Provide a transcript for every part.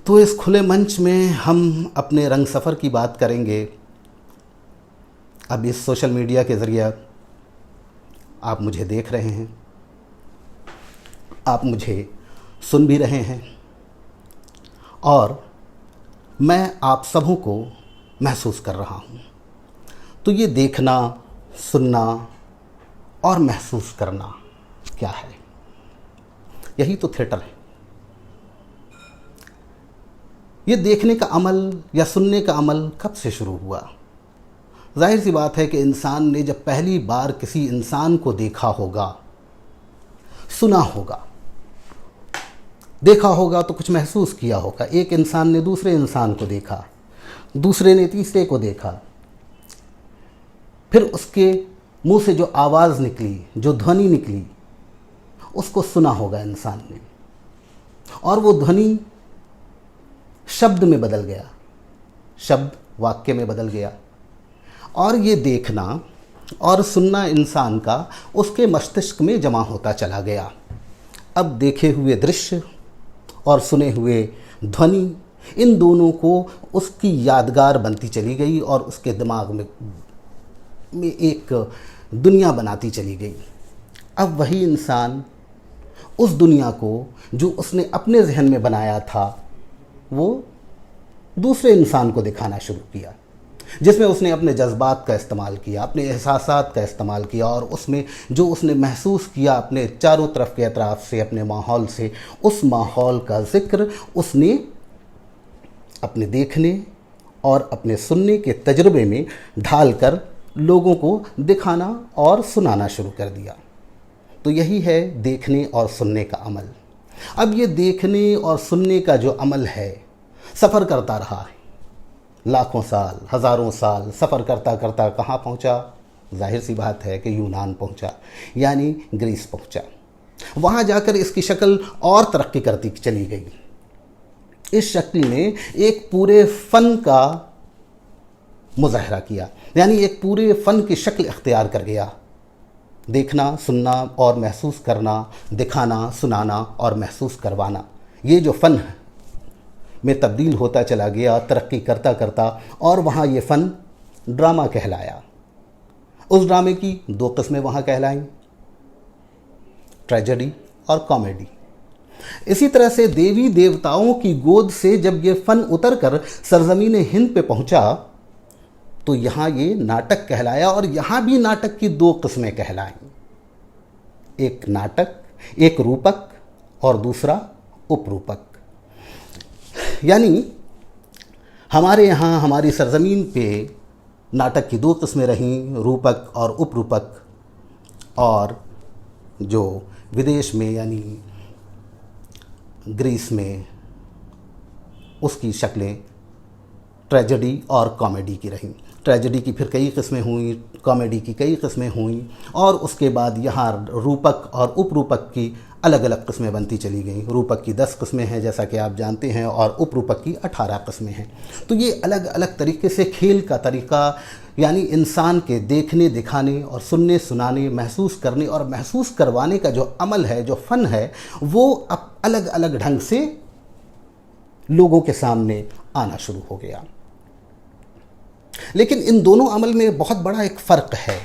तो इस खुले मंच में हम अपने रंग सफ़र की बात करेंगे। अब इस सोशल मीडिया के ज़रिए आप मुझे देख रहे हैं, आप मुझे सुन भी रहे हैं और मैं आप सबों को महसूस कर रहा हूँ। तो ये देखना, सुनना और महसूस करना क्या है? यही तो थिएटर है। ये देखने का अमल या सुनने का अमल कब से शुरू हुआ? जाहिर सी बात है कि इंसान ने जब पहली बार किसी इंसान को देखा होगा, सुना होगा, देखा होगा तो कुछ महसूस किया होगा। एक इंसान ने दूसरे इंसान को देखा, दूसरे ने तीसरे को देखा, फिर उसके मुंह से जो आवाज़ निकली, जो ध्वनि निकली, उसको सुना होगा इंसान ने, और वो ध्वनि शब्द में बदल गया, शब्द वाक्य में बदल गया, और ये देखना और सुनना इंसान का उसके मस्तिष्क में जमा होता चला गया। अब देखे हुए दृश्य और सुने हुए ध्वनि, इन दोनों को उसकी यादगार बनती चली गई और उसके दिमाग में एक दुनिया बनाती चली गई। अब वही इंसान उस दुनिया को जो उसने अपने जहन में बनाया था, वो दूसरे इंसान को दिखाना शुरू किया, जिसमें उसने अपने जज्बात का इस्तेमाल किया, अपने एहसासात का इस्तेमाल किया, और उसमें जो उसने महसूस किया अपने चारों तरफ के अतराफ से, अपने माहौल से, उस माहौल का जिक्र उसने अपने देखने और अपने सुनने के तजुर्बे में ढालकर लोगों को दिखाना और सुनाना शुरू कर दिया। तो यही है देखने और सुनने का अमल। अब ये देखने और सुनने का जो अमल है, सफ़र करता रहा है, लाखों साल, हज़ारों साल सफ़र करता करता कहाँ पहुँचा? जाहिर सी बात है कि यूनान पहुँचा, यानी ग्रीस पहुँचा। वहाँ जाकर इसकी शक्ल और तरक्की करती चली गई। इस शक्ल ने एक पूरे फ़न का मुज़ाहरा किया, यानी एक पूरे फ़न की शक्ल इख्तियार कर गया। देखना, सुनना और महसूस करना, दिखाना, सुनाना और महसूस करवाना, ये जो फ़न है में तब्दील होता चला गया, तरक्की करता करता, और वहाँ ये फ़न ड्रामा कहलाया। उस ड्रामे की दो किस्में वहाँ कहलाईं, ट्रेजेडी और कॉमेडी। इसी तरह से देवी देवताओं की गोद से जब ये फ़न उतर कर सरज़मीन हिंद पे पहुँचा, तो यहाँ ये नाटक कहलाया, और यहाँ भी नाटक की दो किस्में कहलाईं, एक नाटक, एक रूपक और दूसरा उपरूपक। यानी हमारे यहाँ, हमारी सरज़मीन पे नाटक की दो किस्में रहीं, रूपक और उपरूपक, और जो विदेश में यानी ग्रीस में उसकी शक्लें ट्रेजेडी और कॉमेडी की रहीं। ट्रेजेडी की फिर कई किस्में हुई, कॉमेडी की कई किस्में हुई, और उसके बाद यहाँ रूपक और उपरूपक की अलग अलग किस्में बनती चली गईं। रूपक की 10 किस्में हैं जैसा कि आप जानते हैं, और उपरूपक की 18 किस्में हैं। तो ये अलग अलग तरीके से खेल का तरीका, यानी इंसान के देखने, दिखाने और सुनने, सुनाने, महसूस करने और महसूस करवाने का जो अमल है, जो फ़न है, वो अब अलग अलग ढंग से लोगों के सामने आना शुरू हो गया। लेकिन इन दोनों अमल में बहुत बड़ा एक फ़र्क है।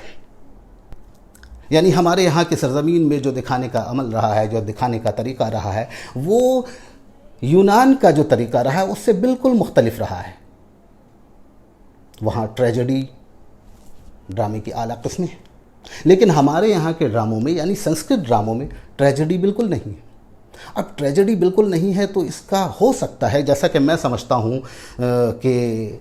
यानी हमारे यहाँ की सरज़मीन में जो दिखाने का अमल रहा है, जो दिखाने का तरीका रहा है, वो यूनान का जो तरीका रहा है उससे बिल्कुल मुख्तलिफ रहा है। वहाँ ट्रेजेडी ड्रामे की आला किस्में हैं, लेकिन हमारे यहाँ के ड्रामों में, यानी संस्कृत ड्रामों में, ट्रेजेडी बिल्कुल नहीं है। अब ट्रेजेडी बिल्कुल नहीं है तो इसका हो सकता है, जैसा कि मैं समझता हूँ कि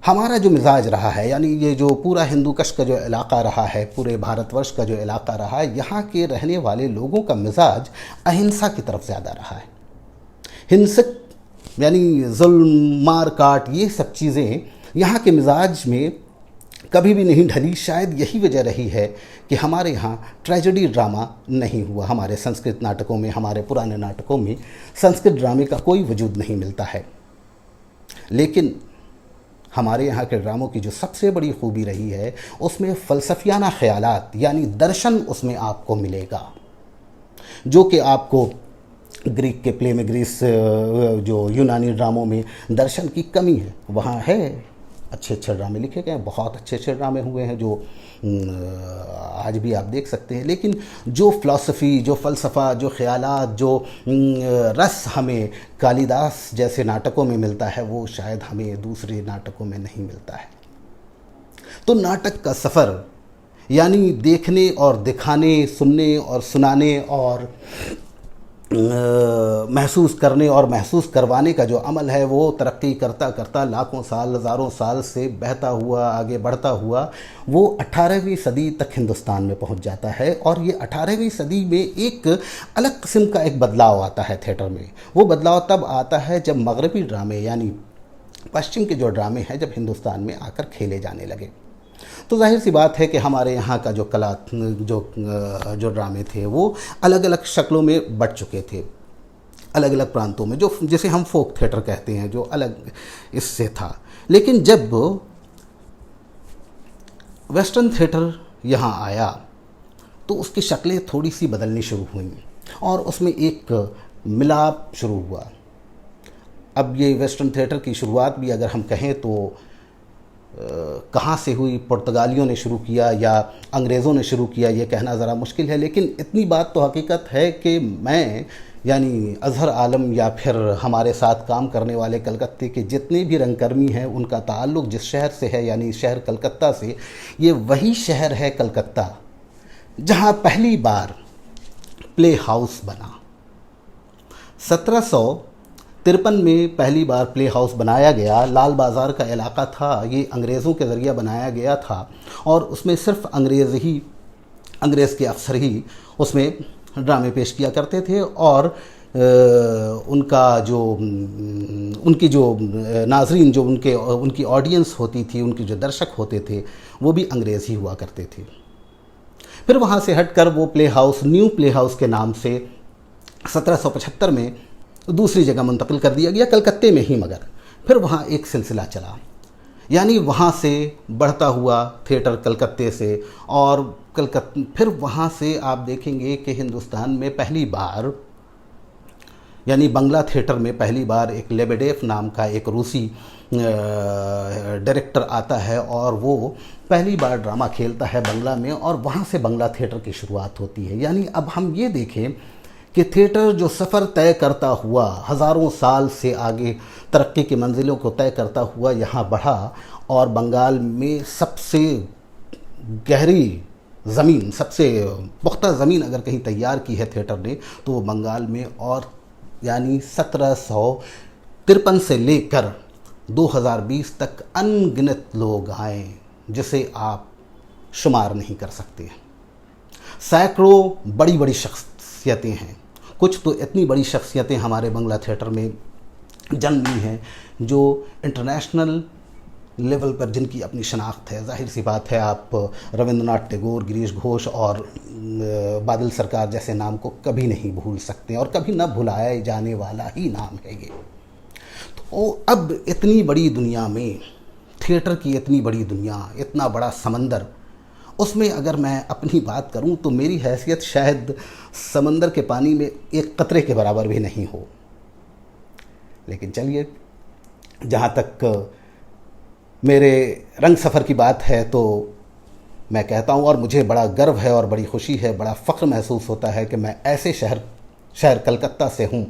हमारा जो मिजाज रहा है, यानी ये जो पूरा हिंदू कश का जो इलाका रहा है, पूरे भारतवर्ष का जो इलाका रहा है, यहाँ के रहने वाले लोगों का मिजाज अहिंसा की तरफ ज़्यादा रहा है। हिंसक यानी जुल्म, मार काट, ये सब चीज़ें यहाँ के मिजाज में कभी भी नहीं ढली। शायद यही वजह रही है कि हमारे यहाँ ट्रेजेडी ड्रामा नहीं हुआ। हमारे संस्कृत नाटकों में, हमारे पुराने नाटकों में संस्कृत ड्रामे का कोई वजूद नहीं मिलता है। लेकिन हमारे यहाँ के ड्रामों की जो सबसे बड़ी खूबी रही है, उसमें फ़लसफ़ियाना ख़यालात यानी दर्शन उसमें आपको मिलेगा, जो कि आपको ग्रीक के प्ले में, ग्रीस जो यूनानी ड्रामों में दर्शन की कमी है, वहाँ है। अच्छे अच्छे ड्रामे लिखे गए हैं, बहुत अच्छे अच्छे ड्रामे हुए हैं जो आज भी आप देख सकते हैं। लेकिन जो फ़िलासफ़ी, जो फ़लसफ़ा, जो ख़यालात, जो रस हमें कालिदास जैसे नाटकों में मिलता है, वो शायद हमें दूसरे नाटकों में नहीं मिलता है। तो नाटक का सफ़र यानी देखने और दिखाने, सुनने और सुनाने और महसूस करने और महसूस करवाने का जो अमल है, वो तरक्की करता करता लाखों साल, हज़ारों साल से बहता हुआ, आगे बढ़ता हुआ वो 18वीं सदी तक हिंदुस्तान में पहुंच जाता है। और ये 18वीं सदी में एक अलग किस्म का एक बदलाव आता है थिएटर में। वो बदलाव तब आता है जब मगरबी ड्रामे यानी पश्चिम के जो ड्रामे हैं, जब हिंदुस्तान में आकर खेले जाने लगे। तो जाहिर सी बात है कि हमारे यहाँ का जो कला, जो ड्रामे थे, वो अलग अलग शक्लों में बट चुके थे, अलग अलग प्रांतों में, जो जिसे हम फोक थिएटर कहते हैं, जो अलग इससे था। लेकिन जब वेस्टर्न थिएटर यहाँ आया तो उसकी शक्लें थोड़ी सी बदलनी शुरू हुई और उसमें एक मिलाप शुरू हुआ। अब ये वेस्टर्न थिएटर की शुरुआत भी अगर हम कहें तो कहाँ से हुई, पुर्तगालियों ने शुरू किया या अंग्रेज़ों ने शुरू किया, ये कहना ज़रा मुश्किल है। लेकिन इतनी बात तो हकीकत है कि मैं यानी अज़हर आलम या फिर हमारे साथ काम करने वाले कलकत्ते के जितने भी रंगकर्मी हैं, उनका ताल्लुक़ जिस शहर से है यानी शहर कलकत्ता से। ये वही शहर है कलकत्ता जहाँ पहली बार प्ले हाउस बना। 1753 में पहली बार प्ले हाउस बनाया गया। लाल बाज़ार का इलाका था, ये अंग्रेज़ों के ज़रिए बनाया गया था और उसमें सिर्फ अंग्रेज़ के अफसर ही उसमें ड्रामे पेश किया करते थे और उनकी जो नाजरीन, जो उनकी ऑडियंस होती थी, उनके जो दर्शक होते थे, वो भी अंग्रेज़ ही हुआ करते थे। फिर वहाँ से हटकर वो play house new play house के नाम से 1775 में दूसरी जगह मुंतकिल कर दिया गया, कलकत्ते में ही। मगर फिर वहाँ एक सिलसिला चला, यानी वहाँ से बढ़ता हुआ थिएटर कलकत्ते से, और फिर वहाँ से आप देखेंगे कि हिंदुस्तान में पहली बार यानी बंगला थिएटर में पहली बार एक लेबेडेव नाम का एक रूसी डायरेक्टर आता है और वो पहली बार ड्रामा खेलता है बंगला में, और वहाँ से बंगला थिएटर की शुरुआत होती है। यानी अब हम ये देखें कि थिएटर जो सफ़र तय करता हुआ, हज़ारों साल से आगे तरक्की की मंजिलों को तय करता हुआ यहाँ बढ़ा, और बंगाल में सबसे गहरी ज़मीन, सबसे पुख्ता ज़मीन अगर कहीं तैयार की है थिएटर ने, तो वो बंगाल में। और यानी 1753 से लेकर 2020 तक अनगिनत लोग आए जिसे आप शुमार नहीं कर सकते। सैकड़ों बड़ी बड़ी शख्सियतें हैं। कुछ तो इतनी बड़ी शख्सियतें हमारे बंगला थिएटर में जन्म ली हैं जो इंटरनेशनल लेवल पर, जिनकी अपनी शनाख्त है। जाहिर सी बात है, आप रविंद्रनाथ टैगोर, गिरीश घोष और बादल सरकार जैसे नाम को कभी नहीं भूल सकते, और कभी न भुलाया जाने वाला ही नाम है ये। तो अब इतनी बड़ी दुनिया में, थिएटर की इतनी बड़ी दुनिया, इतना बड़ा समंदर, उसमें अगर मैं अपनी बात करूं तो मेरी हैसियत शायद समंदर के पानी में एक कतरे के बराबर भी नहीं हो। लेकिन चलिए, जहाँ तक मेरे रंग सफ़र की बात है तो मैं कहता हूँ, और मुझे बड़ा गर्व है और बड़ी खुशी है, बड़ा फ़ख्र महसूस होता है कि मैं ऐसे शहर कलकत्ता से हूँ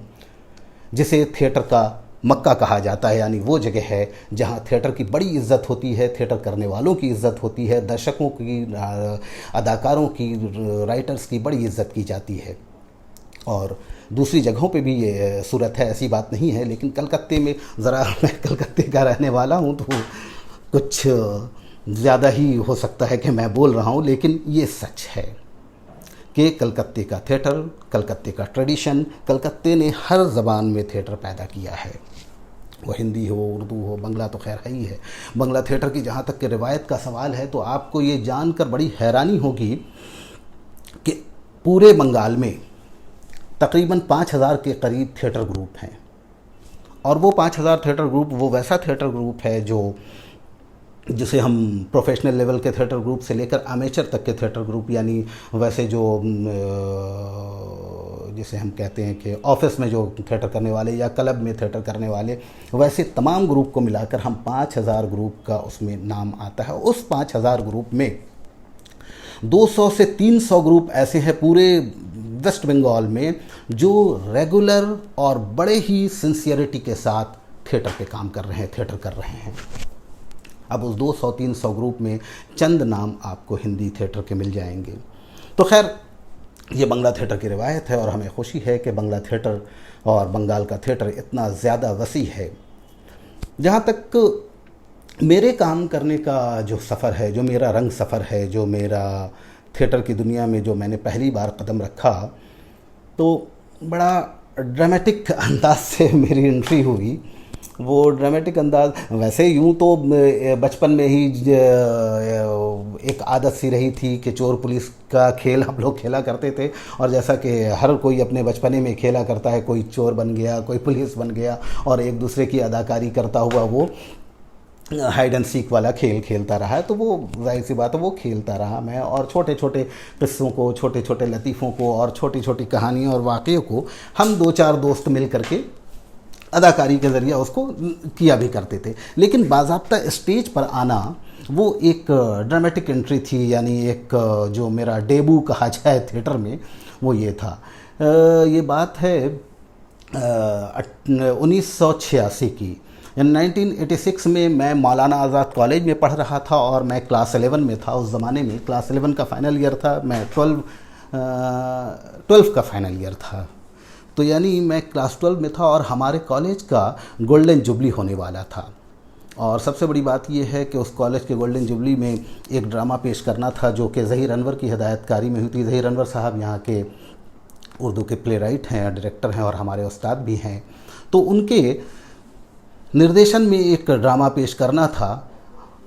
जिसे थिएटर का मक्का कहा जाता है। यानी वो जगह है जहाँ थिएटर की बड़ी इज़्ज़त होती है, थिएटर करने वालों की इज़्ज़त होती है, दर्शकों की, अदाकारों की, राइटर्स की बड़ी इज़्ज़त की जाती है। और दूसरी जगहों पे भी ये सूरत है, ऐसी बात नहीं है। लेकिन कलकत्ते में, ज़रा मैं कलकत्ते का रहने वाला हूँ तो कुछ ज़्यादा ही हो सकता है कि मैं बोल रहा हूँ, लेकिन ये सच है कि कलकत्ते का थिएटर, कलकत्ते का ट्रेडिशन, कलकत्ते ने हर ज़बान में थिएटर पैदा किया है। वो हिंदी हो, उर्दू हो, बंगला तो खैर है ही है। बंगला थिएटर की जहाँ तक कि रिवायत का सवाल है तो आपको ये जानकर बड़ी हैरानी होगी कि पूरे बंगाल में तकरीबन 5000 के करीब थिएटर ग्रुप हैं। और वो 5000 थिएटर ग्रुप वो वैसा थिएटर ग्रुप है जो जिसे हम प्रोफेशनल लेवल के थिएटर ग्रुप से लेकर अमेचर तक के थिएटर ग्रुप, यानी वैसे जो जिसे हम कहते हैं कि ऑफिस में जो थिएटर करने वाले या क्लब में थिएटर करने वाले, वैसे तमाम ग्रुप को मिलाकर हम 5000 ग्रुप का उसमें नाम आता है। उस 5000 ग्रुप में 200 से 300 ग्रुप ऐसे हैं पूरे वेस्ट बंगाल में जो रेगुलर और बड़े ही सिंसियरिटी के साथ थिएटर पे काम कर रहे हैं, थिएटर कर रहे हैं। अब उस 200-300 ग्रुप में चंद नाम आपको हिंदी थिएटर के मिल जाएंगे। तो खैर, ये बंगला थिएटर की रिवायत है और हमें खुशी है कि बंगला थिएटर और बंगाल का थिएटर इतना ज़्यादा वसी है। जहाँ तक मेरे काम करने का जो सफ़र है, जो मेरा रंग सफ़र है, जो मेरा थिएटर की दुनिया में जो मैंने पहली बार कदम रखा, तो बड़ा ड्रामेटिक अंदाज से मेरी एंट्री हुई। वो ड्रामेटिक अंदाज, वैसे यूँ तो बचपन में ही एक आदत सी रही थी कि चोर पुलिस का खेल हम लोग खेला करते थे, और जैसा कि हर कोई अपने बचपने में खेला करता है, कोई चोर बन गया, कोई पुलिस बन गया और एक दूसरे की अदाकारी करता हुआ वो हाइड एंड सीक वाला खेल खेलता रहा है। तो वो जाहिर सी बात है वो खेलता रहा मैं, और छोटे छोटे किस्सों को, छोटे छोटे लतीफ़ों को और छोटी छोटी कहानियों और वाक़यों को हम 2-4 दोस्त मिल करके अदाकारी के ज़रिए उसको किया भी करते थे। लेकिन बाज़ाब्ता स्टेज पर आना वो एक ड्रामेटिक एंट्री थी, यानी एक जो मेरा डेबू कहा जाए थिएटर में, वो ये था। ये बात है 1986 की। 1986 में मैं मौलाना आज़ाद कॉलेज में पढ़ रहा था और मैं क्लास 11 में था। उस ज़माने में क्लास 11 का फाइनल ईयर था, मैं 12 का फाइनल ईयर था। तो यानी मैं क्लास 12 में था और हमारे कॉलेज का गोल्डन जुबली होने वाला था। और सबसे बड़ी बात यह है कि उस कॉलेज के गोल्डन जुबली में एक ड्रामा पेश करना था जो कि ज़हीर अनवर की हिदायतकारी में हुई थी। ज़हीर अनवर साहब यहाँ के उर्दू के प्ले राइट हैं, डायरेक्टर हैं और हमारे उस्ताद भी हैं। तो उनके निर्देशन में एक ड्रामा पेश करना था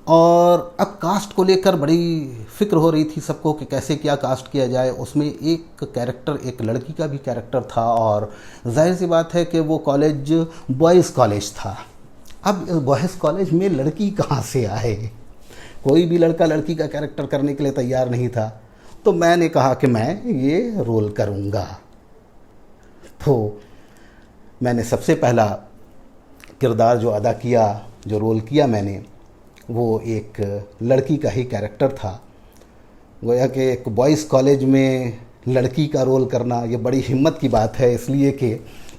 और अब कास्ट को लेकर बड़ी फ़िक्र हो रही थी सबको कि कैसे क्या कास्ट किया जाए। उसमें एक कैरेक्टर, एक लड़की का भी कैरेक्टर था और जाहिर सी बात है कि वो कॉलेज बॉयज़ कॉलेज था। अब इस बॉयज़ कॉलेज में लड़की कहाँ से आए? कोई भी लड़का लड़की का कैरेक्टर करने के लिए तैयार नहीं था। तो मैंने कहा कि मैं ये रोल करूँगा। तो मैंने सबसे पहला किरदार जो अदा किया, जो रोल किया मैंने, वो एक लड़की का ही कैरेक्टर था। गोया कि एक बॉयज़ कॉलेज में लड़की का रोल करना ये बड़ी हिम्मत की बात है, इसलिए कि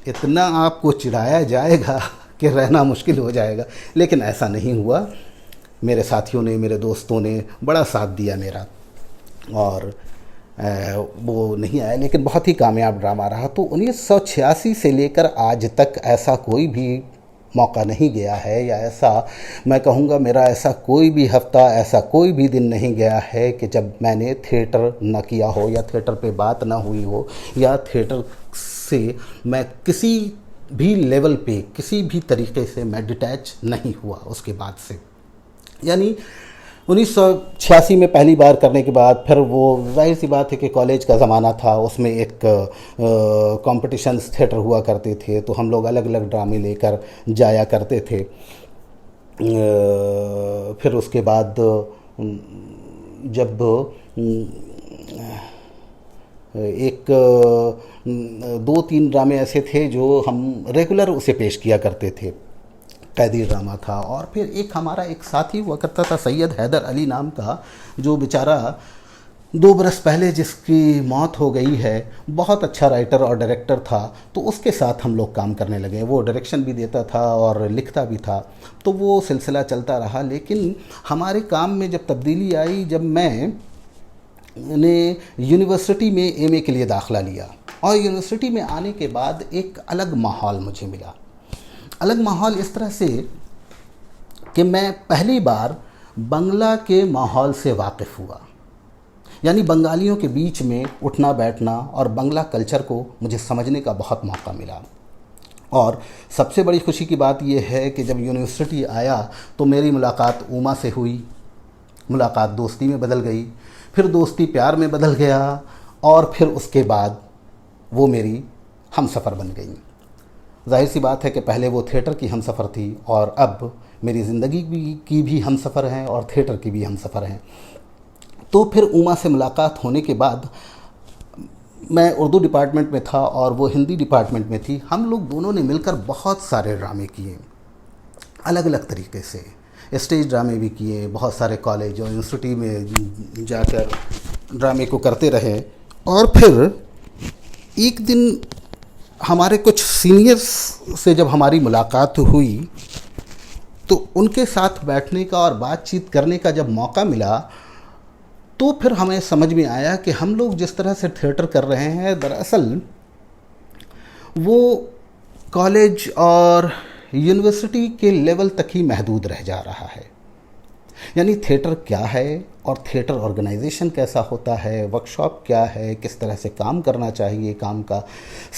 इतना आपको चिढ़ाया जाएगा कि रहना मुश्किल हो जाएगा। लेकिन ऐसा नहीं हुआ। मेरे साथियों ने, मेरे दोस्तों ने बड़ा साथ दिया मेरा और वो नहीं आया, लेकिन बहुत ही कामयाब ड्रामा रहा। तो 1986 से लेकर आज तक ऐसा कोई भी मौका नहीं गया है, या ऐसा मैं कहूँगा मेरा ऐसा कोई भी हफ्ता, ऐसा कोई भी दिन नहीं गया है कि जब मैंने थिएटर न किया हो या थिएटर पे बात ना हुई हो या थिएटर से मैं किसी भी लेवल पे, किसी भी तरीके से मैं डिटैच नहीं हुआ उसके बाद से। यानी 1986 में पहली बार करने के बाद फिर वो जाहिर सी बात है कि कॉलेज का ज़माना था, उसमें एक कॉम्पिटिशन्स थिएटर हुआ करते थे, तो हम लोग अलग अलग ड्रामे लेकर जाया करते थे। फिर उसके बाद जब एक 2-3 ड्रामे ऐसे थे जो हम रेगुलर उसे पेश किया करते थे। कैदी ड्रामा था, और फिर एक हमारा एक साथी हुआ करता था सैयद हैदर अली नाम का, जो बेचारा 2 बरस पहले जिसकी मौत हो गई है। बहुत अच्छा राइटर और डायरेक्टर था, तो उसके साथ हम लोग काम करने लगे। वो डायरेक्शन भी देता था और लिखता भी था, तो वो सिलसिला चलता रहा। लेकिन हमारे काम में जब तब्दीली आई, जब मैंने यूनिवर्सिटी में एमए के लिए दाखिला लिया, और यूनिवर्सिटी में आने के बाद एक अलग माहौल मुझे मिला। अलग माहौल इस तरह से कि मैं पहली बार बंगला के माहौल से वाकिफ़ हुआ। यानी बंगालियों के बीच में उठना बैठना और बंगला कल्चर को मुझे समझने का बहुत मौका मिला। और सबसे बड़ी खुशी की बात यह है कि जब यूनिवर्सिटी आया तो मेरी मुलाकात उमा से हुई। मुलाकात दोस्ती में बदल गई, फिर दोस्ती प्यार में बदल गया, और फिर उसके बाद वो मेरी हमसफ़र बन गई। जाहिर सी बात है कि पहले वो थिएटर की हमसफ़र थी और अब मेरी ज़िंदगी की भी हम सफ़र हैं और थिएटर की भी हम सफ़र हैं। तो फिर उमा से मुलाकात होने के बाद मैं उर्दू डिपार्टमेंट में था और वो हिंदी डिपार्टमेंट में थी। हम लोग दोनों ने मिलकर बहुत सारे ड्रामे किए, अलग अलग तरीके से स्टेज ड्रामे भी किए, बहुत सारे कॉलेज और यूनिवर्सिटी में जाकर ड्रामे को करते रहे। और फिर एक दिन हमारे कुछ सीनियर्स से जब हमारी मुलाकात हुई तो उनके साथ बैठने का और बातचीत करने का जब मौका मिला तो फिर हमें समझ में आया कि हम लोग जिस तरह से थिएटर कर रहे हैं, दरअसल वो कॉलेज और यूनिवर्सिटी के लेवल तक ही महदूद रह जा रहा है। यानी थिएटर क्या है और थिएटर ऑर्गेनाइजेशन कैसा होता है, वर्कशॉप क्या है, किस तरह से काम करना चाहिए, काम का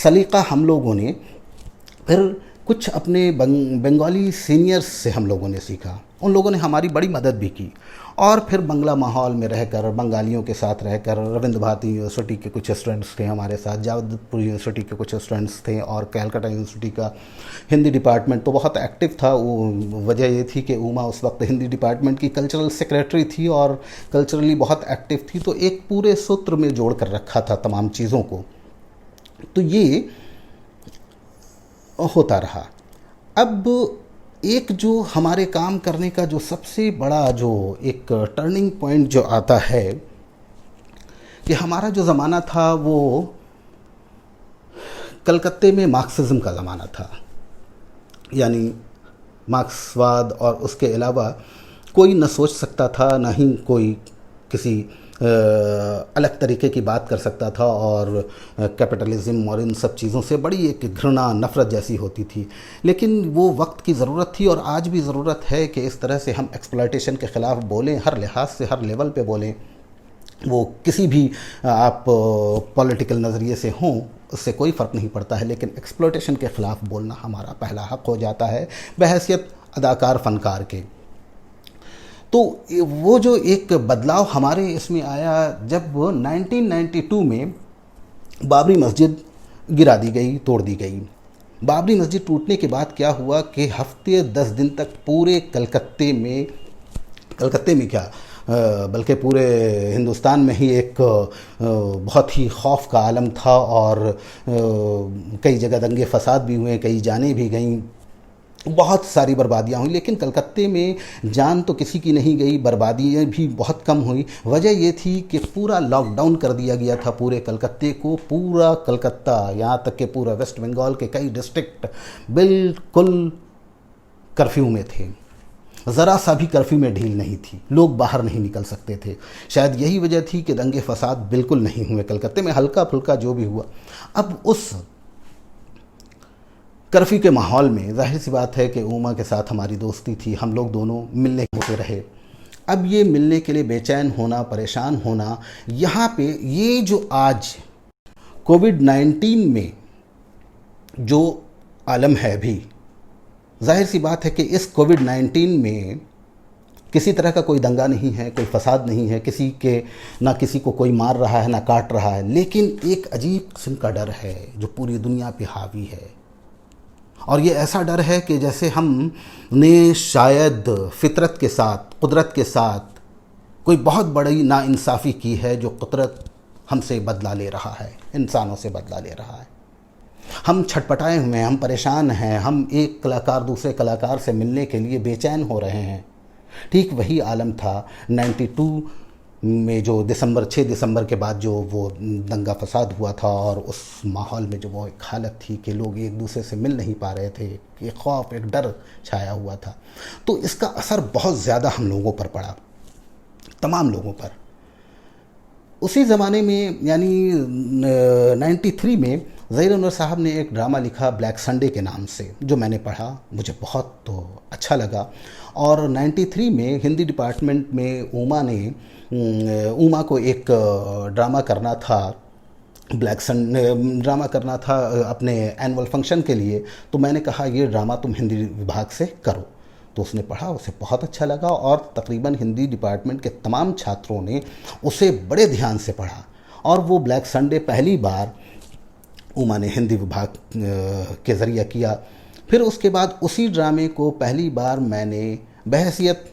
सलीका हम लोगों ने फिर कुछ अपने बंगाली सीनियर्स से हम लोगों ने सीखा। उन लोगों ने हमारी बड़ी मदद भी की। और फिर बंगला माहौल में रहकर, बंगालियों के साथ रहकर, रविंद्र भारती यूनिवर्सिटी के कुछ स्टूडेंट्स थे हमारे साथ, जावदपुर यूनिवर्सिटी के कुछ स्टूडेंट्स थे और कैलकाटा यूनिवर्सिटी का हिंदी डिपार्टमेंट तो बहुत एक्टिव था। वो वजह ये थी कि उमा उस वक्त हिंदी डिपार्टमेंट की कल्चरल सेक्रेटरी थी और कल्चरली बहुत एक्टिव थी, तो एक पूरे सूत्र में जोड़ कर रखा था तमाम चीज़ों को। तो ये होता रहा। अब एक जो हमारे काम करने का जो सबसे बड़ा जो एक टर्निंग पॉइंट जो आता है कि हमारा जो ज़माना था वो कलकत्ते में मार्क्सिज्म का ज़माना था। यानी मार्क्सवाद और उसके अलावा कोई न सोच सकता था, ना ही कोई किसी अलग तरीके की बात कर सकता था। और कैपिटलिज्म और इन सब चीज़ों से बड़ी एक घृणा, नफ़रत जैसी होती थी। लेकिन वो वक्त की ज़रूरत थी और आज भी ज़रूरत है कि इस तरह से हम एक्सप्लॉयटेशन के ख़िलाफ़ बोलें, हर लिहाज से, हर लेवल पे बोलें। वो किसी भी आप पॉलिटिकल नज़रिए से हों, उससे कोई फ़र्क नहीं पड़ता है, लेकिन एक्सप्लॉयटेशन के ख़िलाफ़ बोलना हमारा पहला हक़ हो जाता है बहैसियत अदाकार, फ़नकार के। तो वो जो एक बदलाव हमारे इसमें आया जब 1992 में बाबरी मस्जिद गिरा दी गई, तोड़ दी गई। बाबरी मस्जिद टूटने के बाद क्या हुआ कि हफ्ते 10 दिन तक पूरे कलकत्ते में क्या बल्कि पूरे हिंदुस्तान में ही एक बहुत ही खौफ का आलम था और कई जगह दंगे फसाद भी हुए, कई जानें भी गईं, बहुत सारी बर्बादियाँ हुई। लेकिन कलकत्ते में जान तो किसी की नहीं गई, बर्बादियाँ भी बहुत कम हुई। वजह ये थी कि पूरा लॉकडाउन कर दिया गया था पूरे कलकत्ते को। पूरा कलकत्ता, यहाँ तक कि पूरा वेस्ट बंगाल के कई डिस्ट्रिक्ट बिल्कुल कर्फ्यू में थे। ज़रा सा भी कर्फ्यू में ढील नहीं थी, लोग बाहर नहीं निकल सकते थे। शायद यही वजह थी कि दंगे फसाद बिल्कुल नहीं हुए कलकत्ते में, हल्का फुल्का जो भी हुआ। अब उस कर्फ्यू के माहौल में जाहिर सी बात है कि उमा के साथ हमारी दोस्ती थी, हम लोग दोनों मिलने होते रहे। अब ये मिलने के लिए बेचैन होना, परेशान होना, यहाँ पे ये जो आज कोविड-19 में जो आलम है अभी, जाहिर सी बात है कि इस कोविड-19 में किसी तरह का कोई दंगा नहीं है, कोई फसाद नहीं है, ना किसी को कोई मार रहा है, ना काट रहा है, लेकिन एक अजीब किस्म का डर है जो पूरी दुनिया पे हावी है। और ये ऐसा डर है कि जैसे हमने शायद फितरत के साथ, कुदरत के साथ कोई बहुत बड़ी नाइंसाफ़ी की है जो कुदरत हमसे बदला ले रहा है, इंसानों से बदला ले रहा है। हम छटपटाए हुए हैं, हम परेशान हैं, हम एक कलाकार दूसरे कलाकार से मिलने के लिए बेचैन हो रहे हैं। ठीक वही आलम था 92 में जो 6 दिसंबर के बाद जो वो दंगा फसाद हुआ था और उस माहौल में जो वो एक हालत थी कि लोग एक दूसरे से मिल नहीं पा रहे थे, एक खौफ, एक डर छाया हुआ था। तो इसका असर बहुत ज़्यादा हम लोगों पर पड़ा, तमाम लोगों पर। उसी ज़माने में यानी 93 में ज़हीर अनवर साहब ने एक ड्रामा लिखा ब्लैक संडे के नाम से, जो मैंने पढ़ा, मुझे बहुत तो अच्छा लगा। और 93 में हिंदी डिपार्टमेंट में उमा को एक ड्रामा करना था, ब्लैक संडे ड्रामा करना था अपने एनुअल फंक्शन के लिए। तो मैंने कहा ये ड्रामा तुम हिंदी विभाग से करो। तो उसने पढ़ा, उसे बहुत अच्छा लगा और तकरीबन हिंदी डिपार्टमेंट के तमाम छात्रों ने उसे बड़े ध्यान से पढ़ा। और वो ब्लैक संडे पहली बार उमा ने हिंदी विभाग के ज़रिए किया। फिर उसके बाद उसी ड्रामे को पहली बार मैंने बहैसियत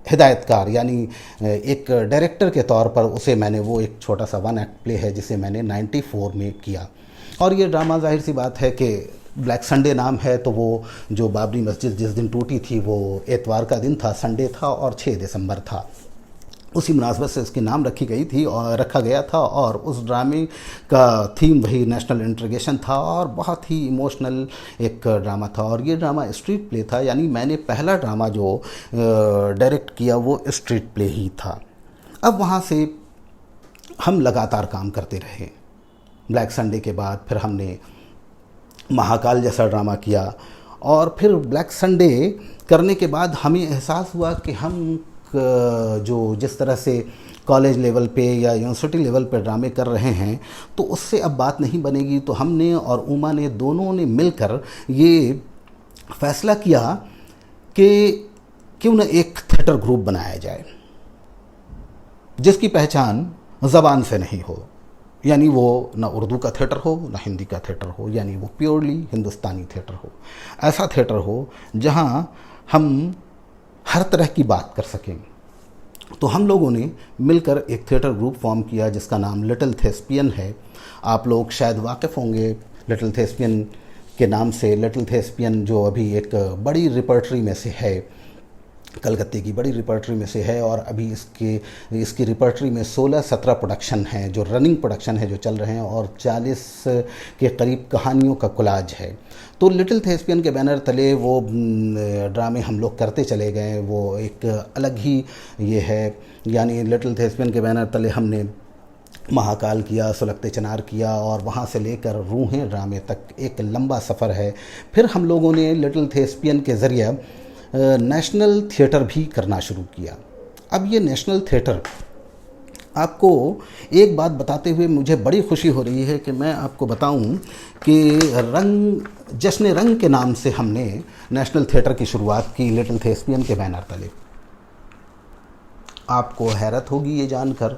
हिदायतकार यानी एक डायरेक्टर के तौर पर उसे मैंने, वो एक छोटा सा 1 एक्ट प्ले है जिसे मैंने 94 में किया। और ये ड्रामा जाहिर सी बात है कि ब्लैक संडे नाम है, तो वो जो बाबरी मस्जिद जिस दिन टूटी थी वो एतवार का दिन था, संडे था और 6 दिसंबर था। उसी मुनासबत से इसकी नाम रखी गई थी और रखा गया था। और उस ड्रामे का थीम वही नेशनल इंटीग्रेशन था और बहुत ही इमोशनल एक ड्रामा था। और ये ड्रामा स्ट्रीट प्ले था, यानी मैंने पहला ड्रामा जो डायरेक्ट किया वो स्ट्रीट प्ले ही था। अब वहाँ से हम लगातार काम करते रहे। ब्लैक संडे के बाद फिर हमने महाकाल जैसा ड्रामा किया और फिर ब्लैक संडे करने के बाद हमें एहसास हुआ कि हम जो जिस तरह से कॉलेज लेवल पे या यूनिवर्सिटी लेवल पे ड्रामे कर रहे हैं तो उससे अब बात नहीं बनेगी। तो हमने और उमा ने दोनों ने मिलकर ये फैसला किया कि क्यों न एक थिएटर ग्रुप बनाया जाए जिसकी पहचान ज़बान से नहीं हो, यानी वो ना उर्दू का थिएटर हो ना हिंदी का थिएटर हो, यानी वो प्योरली हिंदुस्तानी थिएटर हो। ऐसा थिएटर हो जहाँ हम हर तरह की बात कर सकें। तो हम लोगों ने मिलकर एक थिएटर ग्रुप फॉर्म किया जिसका नाम लिटिल थेस्पियन है। आप लोग शायद वाकिफ़ होंगे लिटिल थेस्पियन के नाम से। लिटिल थेस्पियन जो अभी एक बड़ी रिपर्टरी में से है, कलकत्ते की बड़ी रिपर्टरी में से है और अभी इसकी रिपर्टरी में 16-17 प्रोडक्शन हैं जो रनिंग प्रोडक्शन है जो चल रहे हैं और 40 के करीब कहानियों का कोलाज है। तो लिटिल थेस्पियन के बैनर तले वो ड्रामे हम लोग करते चले गए। वो एक अलग ही ये है, यानी लिटिल थेस्पियन के बैनर तले हमने महाकाल किया, सुलगते चिनार किया और वहाँ से लेकर रूहें ड्रामे तक एक लंबा सफ़र है। फिर हम लोगों ने लिटिल थेस्पियन के ज़रिए नेशनल थिएटर भी करना शुरू किया। अब ये नेशनल थिएटर, आपको एक बात बताते हुए मुझे बड़ी खुशी हो रही है कि मैं आपको बताऊं कि जश्न रंग के नाम से हमने नेशनल थिएटर की शुरुआत की लिटिल थेस्पियन के बैनर तले। आपको हैरत होगी ये जानकर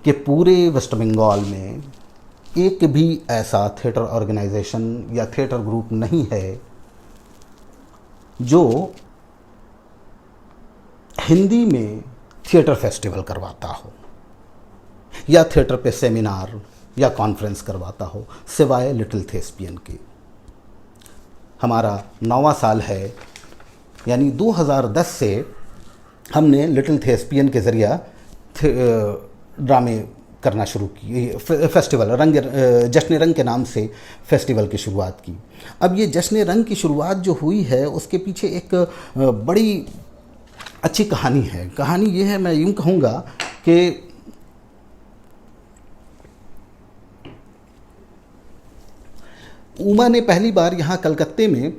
कि पूरे वेस्ट बंगाल में एक भी ऐसा थिएटर ऑर्गेनाइजेशन या थिएटर ग्रुप नहीं है जो हिंदी में थिएटर फेस्टिवल करवाता हो या थिएटर पे सेमिनार या कॉन्फ्रेंस करवाता हो, सिवाय लिटिल थेस्पियन के। हमारा 9वां साल है, यानी 2010 से हमने लिटिल थेस्पियन के ज़रिए ड्रामे करना शुरू की, फेस्टिवल जश्न रंग के नाम से फेस्टिवल की शुरुआत की। अब ये जश्न रंग की शुरुआत जो हुई है उसके पीछे एक बड़ी अच्छी कहानी है। कहानी ये है, मैं यूँ कहूँगा कि उमा ने पहली बार यहाँ कलकत्ते में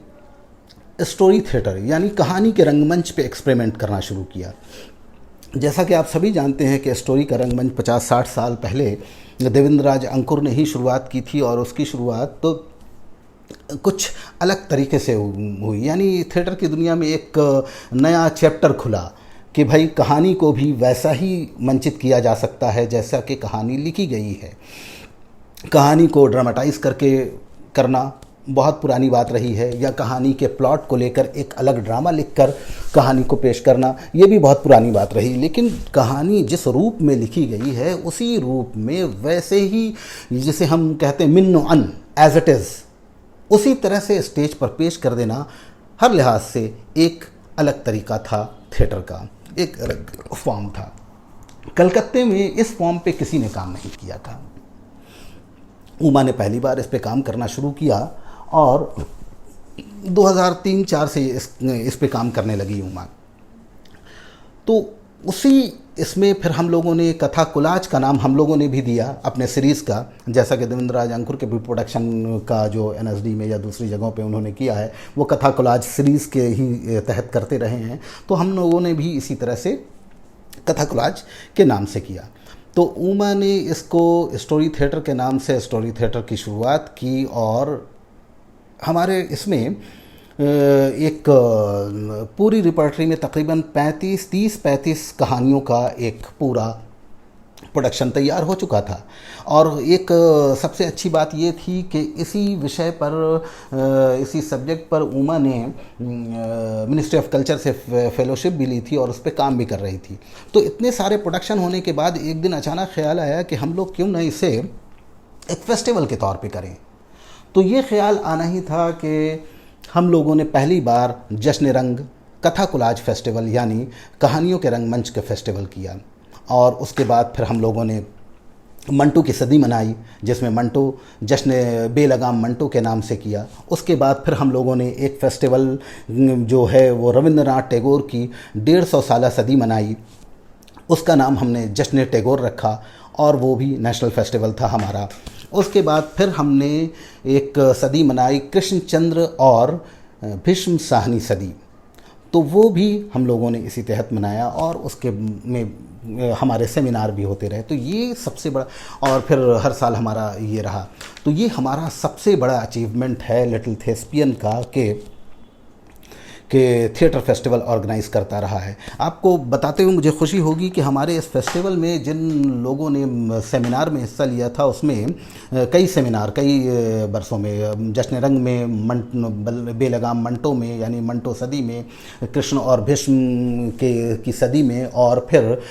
स्टोरी थिएटर यानी कहानी के रंगमंच पे एक्सपेरिमेंट करना शुरू किया। जैसा कि आप सभी जानते हैं कि स्टोरी का रंगमंच 50-60 साल पहले देवेंद्र राज अंकुर ने ही शुरुआत की थी और उसकी शुरुआत तो कुछ अलग तरीके से हुई। यानी थिएटर की दुनिया में एक नया चैप्टर खुला कि भाई कहानी को भी वैसा ही मंचित किया जा सकता है जैसा कि कहानी लिखी गई है। कहानी को ड्रामेटाइज करके करना बहुत पुरानी बात रही है, या कहानी के प्लॉट को लेकर एक अलग ड्रामा लिखकर कहानी को पेश करना, ये भी बहुत पुरानी बात रही। लेकिन कहानी जिस रूप में लिखी गई है उसी रूप में वैसे ही, जिसे हम कहते हैं मिन्नो अन एज इट इज़, उसी तरह से स्टेज पर पेश कर देना हर लिहाज से एक अलग तरीका था थिएटर का, एक अलग फॉर्म था। कलकत्ते में इस फॉर्म पे किसी ने काम नहीं किया था। उमा ने पहली बार इस पे काम करना शुरू किया और 2003-04 से इस पे काम करने लगी उमा। तो उसी इसमें फिर हम लोगों ने कथा कोलाज का नाम हम लोगों ने भी दिया अपने सीरीज़ का, जैसा कि देवेंद्र राज अंकुर के भी प्रोडक्शन का जो NSD में या दूसरी जगहों पे उन्होंने किया है वो कथा कोलाज सीरीज़ के ही तहत करते रहे हैं। तो हम लोगों ने भी इसी तरह से कथा कोलाज के नाम से किया। तो उमा ने इसको स्टोरी थिएटर के नाम से स्टोरी थिएटर की शुरुआत की और हमारे इसमें एक पूरी रिपर्टरी में तकरीबन 30-35 कहानियों का एक पूरा प्रोडक्शन तैयार हो चुका था। और एक सबसे अच्छी बात ये थी कि इसी विषय पर, इसी सब्जेक्ट पर उमा ने मिनिस्ट्री ऑफ कल्चर से फेलोशिप भी ली थी और उस पर काम भी कर रही थी। तो इतने सारे प्रोडक्शन होने के बाद एक दिन अचानक ख्याल आया कि हम लोग क्यों ना इसे एक फेस्टिवल के तौर पे करें। तो ये ख्याल आना ही था कि हम लोगों ने पहली बार जश्न रंग कथा कोलाज फेस्टिवल यानी कहानियों के रंगमंच के फेस्टिवल किया। और उसके बाद फिर हम लोगों ने मंटो की सदी मनाई, जिसमें मंटो जश्न बेलगाम मंटो के नाम से किया। उसके बाद फिर हम लोगों ने एक फेस्टिवल जो है वो रविंद्रनाथ टैगोर की 150 साला सदी मनाई, उसका नाम हमने जश्न टैगोर रखा और वो भी नेशनल फेस्टिवल था हमारा। उसके बाद फिर हमने एक सदी मनाई कृष्णचंद्र और भीष्म साहनी सदी, तो वो भी हम लोगों ने इसी तहत मनाया और उसके में हमारे सेमिनार भी होते रहे। तो ये सबसे बड़ा, और फिर हर साल हमारा ये रहा। तो ये हमारा सबसे बड़ा अचीवमेंट है लिटिल थेस्पियन का कि थिएटर फेस्टिवल ऑर्गेनाइज़ करता रहा है। आपको बताते हुए मुझे खुशी होगी कि हमारे इस फेस्टिवल में जिन लोगों ने सेमिनार में हिस्सा लिया था उसमें कई सेमिनार कई बरसों में, जश्न रंग में, बेलगाम मंटो में यानी मंटो सदी में, कृष्ण और भीष्म की सदी में, और फिर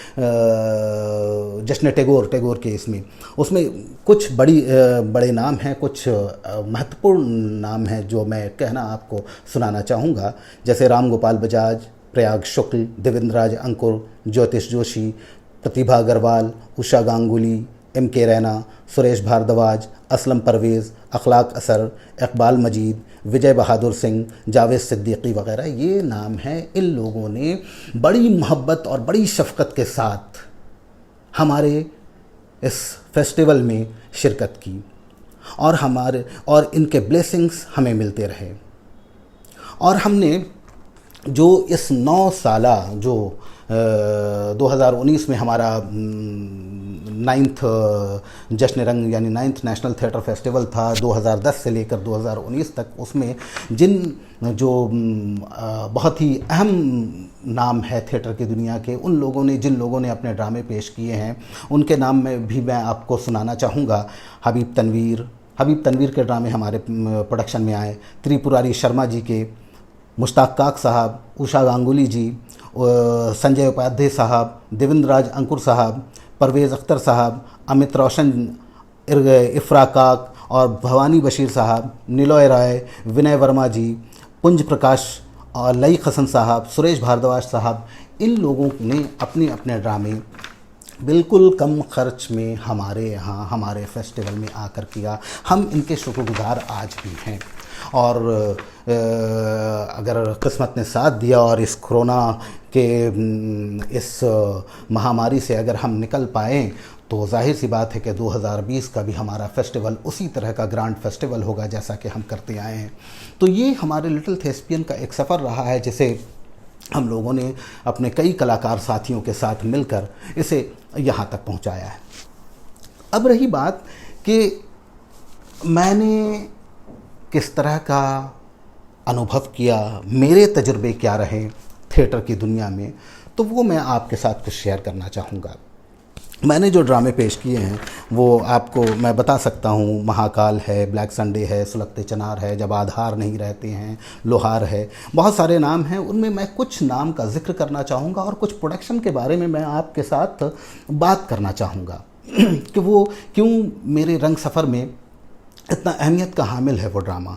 जश्न टैगोर के इसमें, उसमें कुछ बड़े नाम हैं, कुछ महत्वपूर्ण नाम हैं जो मैं कहना आपको सुनाना चाहूँगा, जैसे राम गोपाल बजाज, प्रयाग शुक्ल, देवेंद्रराज अंकुर, ज्योतिष जोशी, प्रतिभा अग्रवाल, उषा गांगुली, M.K. रैना, सुरेश भारद्वाज, असलम परवेज़, अखलाक असर, इकबाल मजीद, विजय बहादुर सिंह, जावेद सिद्दीकी वगैरह, ये नाम हैं। इन लोगों ने बड़ी मोहब्बत और बड़ी शफ़क़त के साथ हमारे इस फेस्टिवल में शिरकत की और इनके ब्लेसिंग्स हमें मिलते रहे। और हमने जो इस 9 साला जो 2019 में हमारा 9th जश्न रंग यानी 9th नेशनल थिएटर फेस्टिवल था 2010 से लेकर 2019 तक, उसमें जो बहुत ही अहम नाम है थिएटर की दुनिया के, जिन लोगों ने अपने ड्रामे पेश किए हैं उनके नाम में भी मैं आपको सुनाना चाहूँगा। हबीब तनवीर के ड्रामे हमारे प्रोडक्शन में आए, त्रिपुरारी शर्मा जी के, मुश्ताक काक साहब, उषा गांगुली जी, संजय उपाध्याय साहब, देवेंद्रराज अंकुर साहब, परवेज़ अख्तर साहब, अमित रोशन, इफ्रा काक और भवानी बशीर साहब, निलॉय राय, विनय वर्मा जी, पुंज प्रकाश और लई हसन साहब, सुरेश भारद्वाज साहब, इन लोगों ने अपने अपने ड्रामे बिल्कुल कम खर्च में हमारे यहाँ हमारे फेस्टिवल में आकर किया। हम इनके शुक्रगुजार आज भी हैं। और अगर किस्मत ने साथ दिया और इस कोरोना के इस महामारी से अगर हम निकल पाएँ तो जाहिर सी बात है कि 2020 का भी हमारा फेस्टिवल उसी तरह का ग्रांड फेस्टिवल होगा जैसा कि हम करते आए हैं। तो ये हमारे लिटिल थेस्पियन का एक सफ़र रहा है जिसे हम लोगों ने अपने कई कलाकार साथियों के साथ मिलकर इसे यहाँ तक पहुँचाया है। अब रही बात कि मैंने किस तरह का अनुभव किया, मेरे तजुर्बे क्या रहे थिएटर की दुनिया में, तो वो मैं आपके साथ कुछ शेयर करना चाहूँगा। मैंने जो ड्रामे पेश किए हैं वो आपको मैं बता सकता हूँ। महाकाल है, ब्लैक संडे है, सुलगते चनार है, जब आधार नहीं रहते हैं, लोहार है, बहुत सारे नाम हैं। उनमें मैं कुछ नाम का जिक्र करना चाहूँगा और कुछ प्रोडक्शन के बारे में मैं आपके साथ बात करना चाहूँगा कि वो क्यों मेरे रंग सफ़र में इतना अहमियत का हामिल है वो ड्रामा।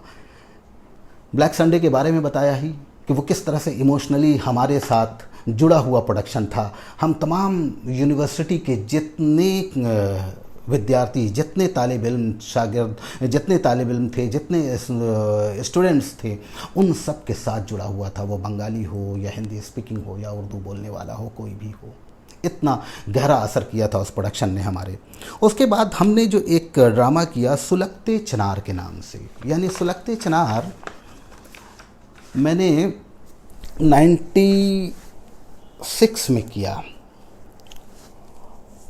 ब्लैक संडे के बारे में बताया ही कि वो किस तरह से इमोशनली हमारे साथ जुड़ा हुआ प्रोडक्शन था। हम तमाम यूनिवर्सिटी के जितने विद्यार्थी, जितने तालिब इल्म शागिर्द, जितने तालिब इल्म थे, जितने स्टूडेंट्स थे, उन सब के साथ जुड़ा हुआ था। वो बंगाली हो या हिंदी स्पीकिंग हो या उर्दू बोलने वाला हो, कोई भी हो, इतना गहरा असर किया था उस प्रोडक्शन ने हमारे। उसके बाद हमने जो एक ड्रामा किया सुलगते चनार के नाम से, यानी सुलगते चनार मैंने 96 में किया,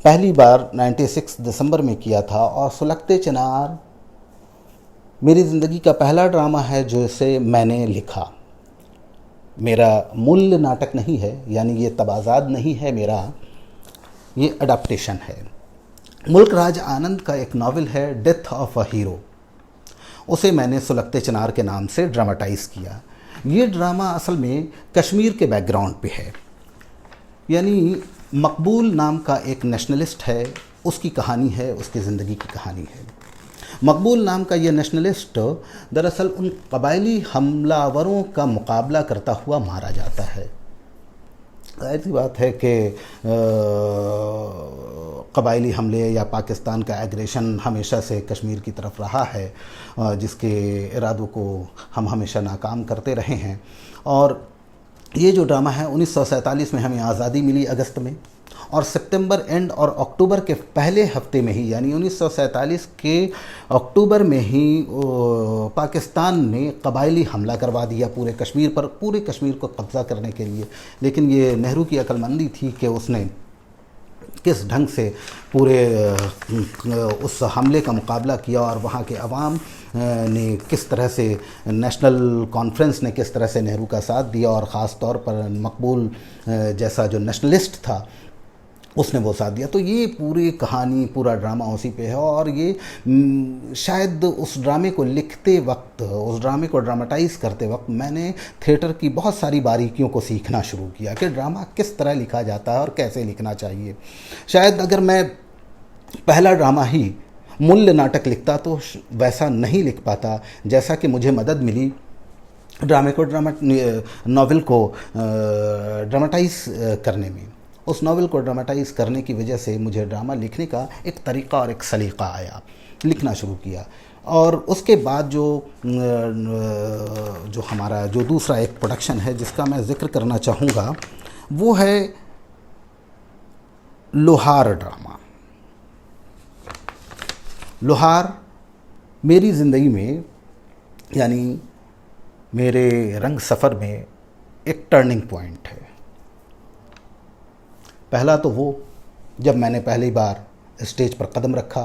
पहली बार 96 दिसंबर में किया था। और सुलगते चनार मेरी ज़िंदगी का पहला ड्रामा है जो इसे मैंने लिखा। मेरा मूल नाटक नहीं है, यानी ये तबाजाद नहीं है मेरा, ये अडाप्टेशन है। मुल्क राज आनंद का एक नावल है डेथ ऑफ अ हीरो, उसे मैंने सुलगते चिनार के नाम से ड्रामाटाइज़ किया। ये ड्रामा असल में कश्मीर के बैकग्राउंड पे है। यानी मकबूल नाम का एक नेशनलिस्ट है, उसकी कहानी है, उसकी ज़िंदगी की कहानी है। मकबूल नाम का ये नेशनलिस्ट दरअसल उन कबायली हमलावरों का मुकाबला करता हुआ मारा जाता है। ऐसी बात है कि कबायली हमले या पाकिस्तान का एग्रेशन हमेशा से कश्मीर की तरफ रहा है, जिसके इरादों को हम हमेशा नाकाम करते रहे हैं। और ये जो ड्रामा है 1947 में हमें आज़ादी मिली अगस्त में, और सितंबर एंड और अक्टूबर के पहले हफ्ते में ही यानी 1947 के अक्टूबर में ही पाकिस्तान ने कबायली हमला करवा दिया पूरे कश्मीर पर, पूरे कश्मीर को कब्ज़ा करने के लिए। लेकिन ये नेहरू की अक्लमंदी थी कि उसने किस ढंग से पूरे उस हमले का मुकाबला किया, और वहाँ के अवाम ने किस तरह से, नेशनल कॉन्फ्रेंस ने किस तरह से नेहरू का साथ दिया, और ख़ास तौर पर मकबूल जैसा जो नेशनलिस्ट था उसने वो साथ दिया। तो ये पूरी कहानी, पूरा ड्रामा उसी पे है। और ये शायद उस ड्रामे को लिखते वक्त, उस ड्रामे को ड्रामाटाइज़ करते वक्त मैंने थिएटर की बहुत सारी बारीकियों को सीखना शुरू किया कि ड्रामा किस तरह लिखा जाता है और कैसे लिखना चाहिए। शायद अगर मैं पहला ड्रामा ही मूल्य नाटक लिखता तो वैसा नहीं लिख पाता जैसा कि मुझे मदद मिली ड्रामे को नॉवेल को ड्रामाटाइज़ करने में। उस नावल को ड्रामाटाइज़ करने की वजह से मुझे ड्रामा लिखने का एक तरीक़ा और एक सलीक़ा आया, लिखना शुरू किया। और उसके बाद जो हमारा जो दूसरा एक प्रोडक्शन है जिसका मैं ज़िक्र करना चाहूँगा वो है लोहार ड्रामा। लोहार मेरी ज़िंदगी में यानी मेरे रंग सफ़र में एक टर्निंग पॉइंट है। पहला तो वो जब मैंने पहली बार स्टेज पर कदम रखा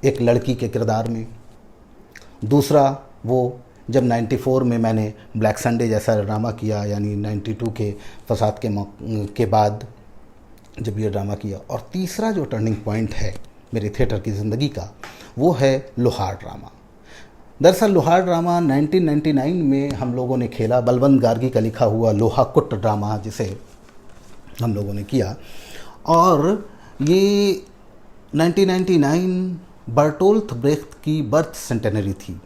एक लड़की के किरदार में। दूसरा वो जब 94 में मैंने ब्लैक संडे जैसा ड्रामा किया, यानी 92 के फसाद के बाद जब ये ड्रामा किया। और तीसरा जो टर्निंग पॉइंट है मेरे थिएटर की ज़िंदगी का वो है लोहार ड्रामा। दरअसल लोहार ड्रामा 1999 में हम लोगों ने खेला, बलवंत गार्गी का लिखा हुआ लोहा कुट ड्रामा जिसे हम लोगों ने किया। और ये 1999 बर्टोल्ट ब्रेख्त की बर्थ सेंटेनरी थी,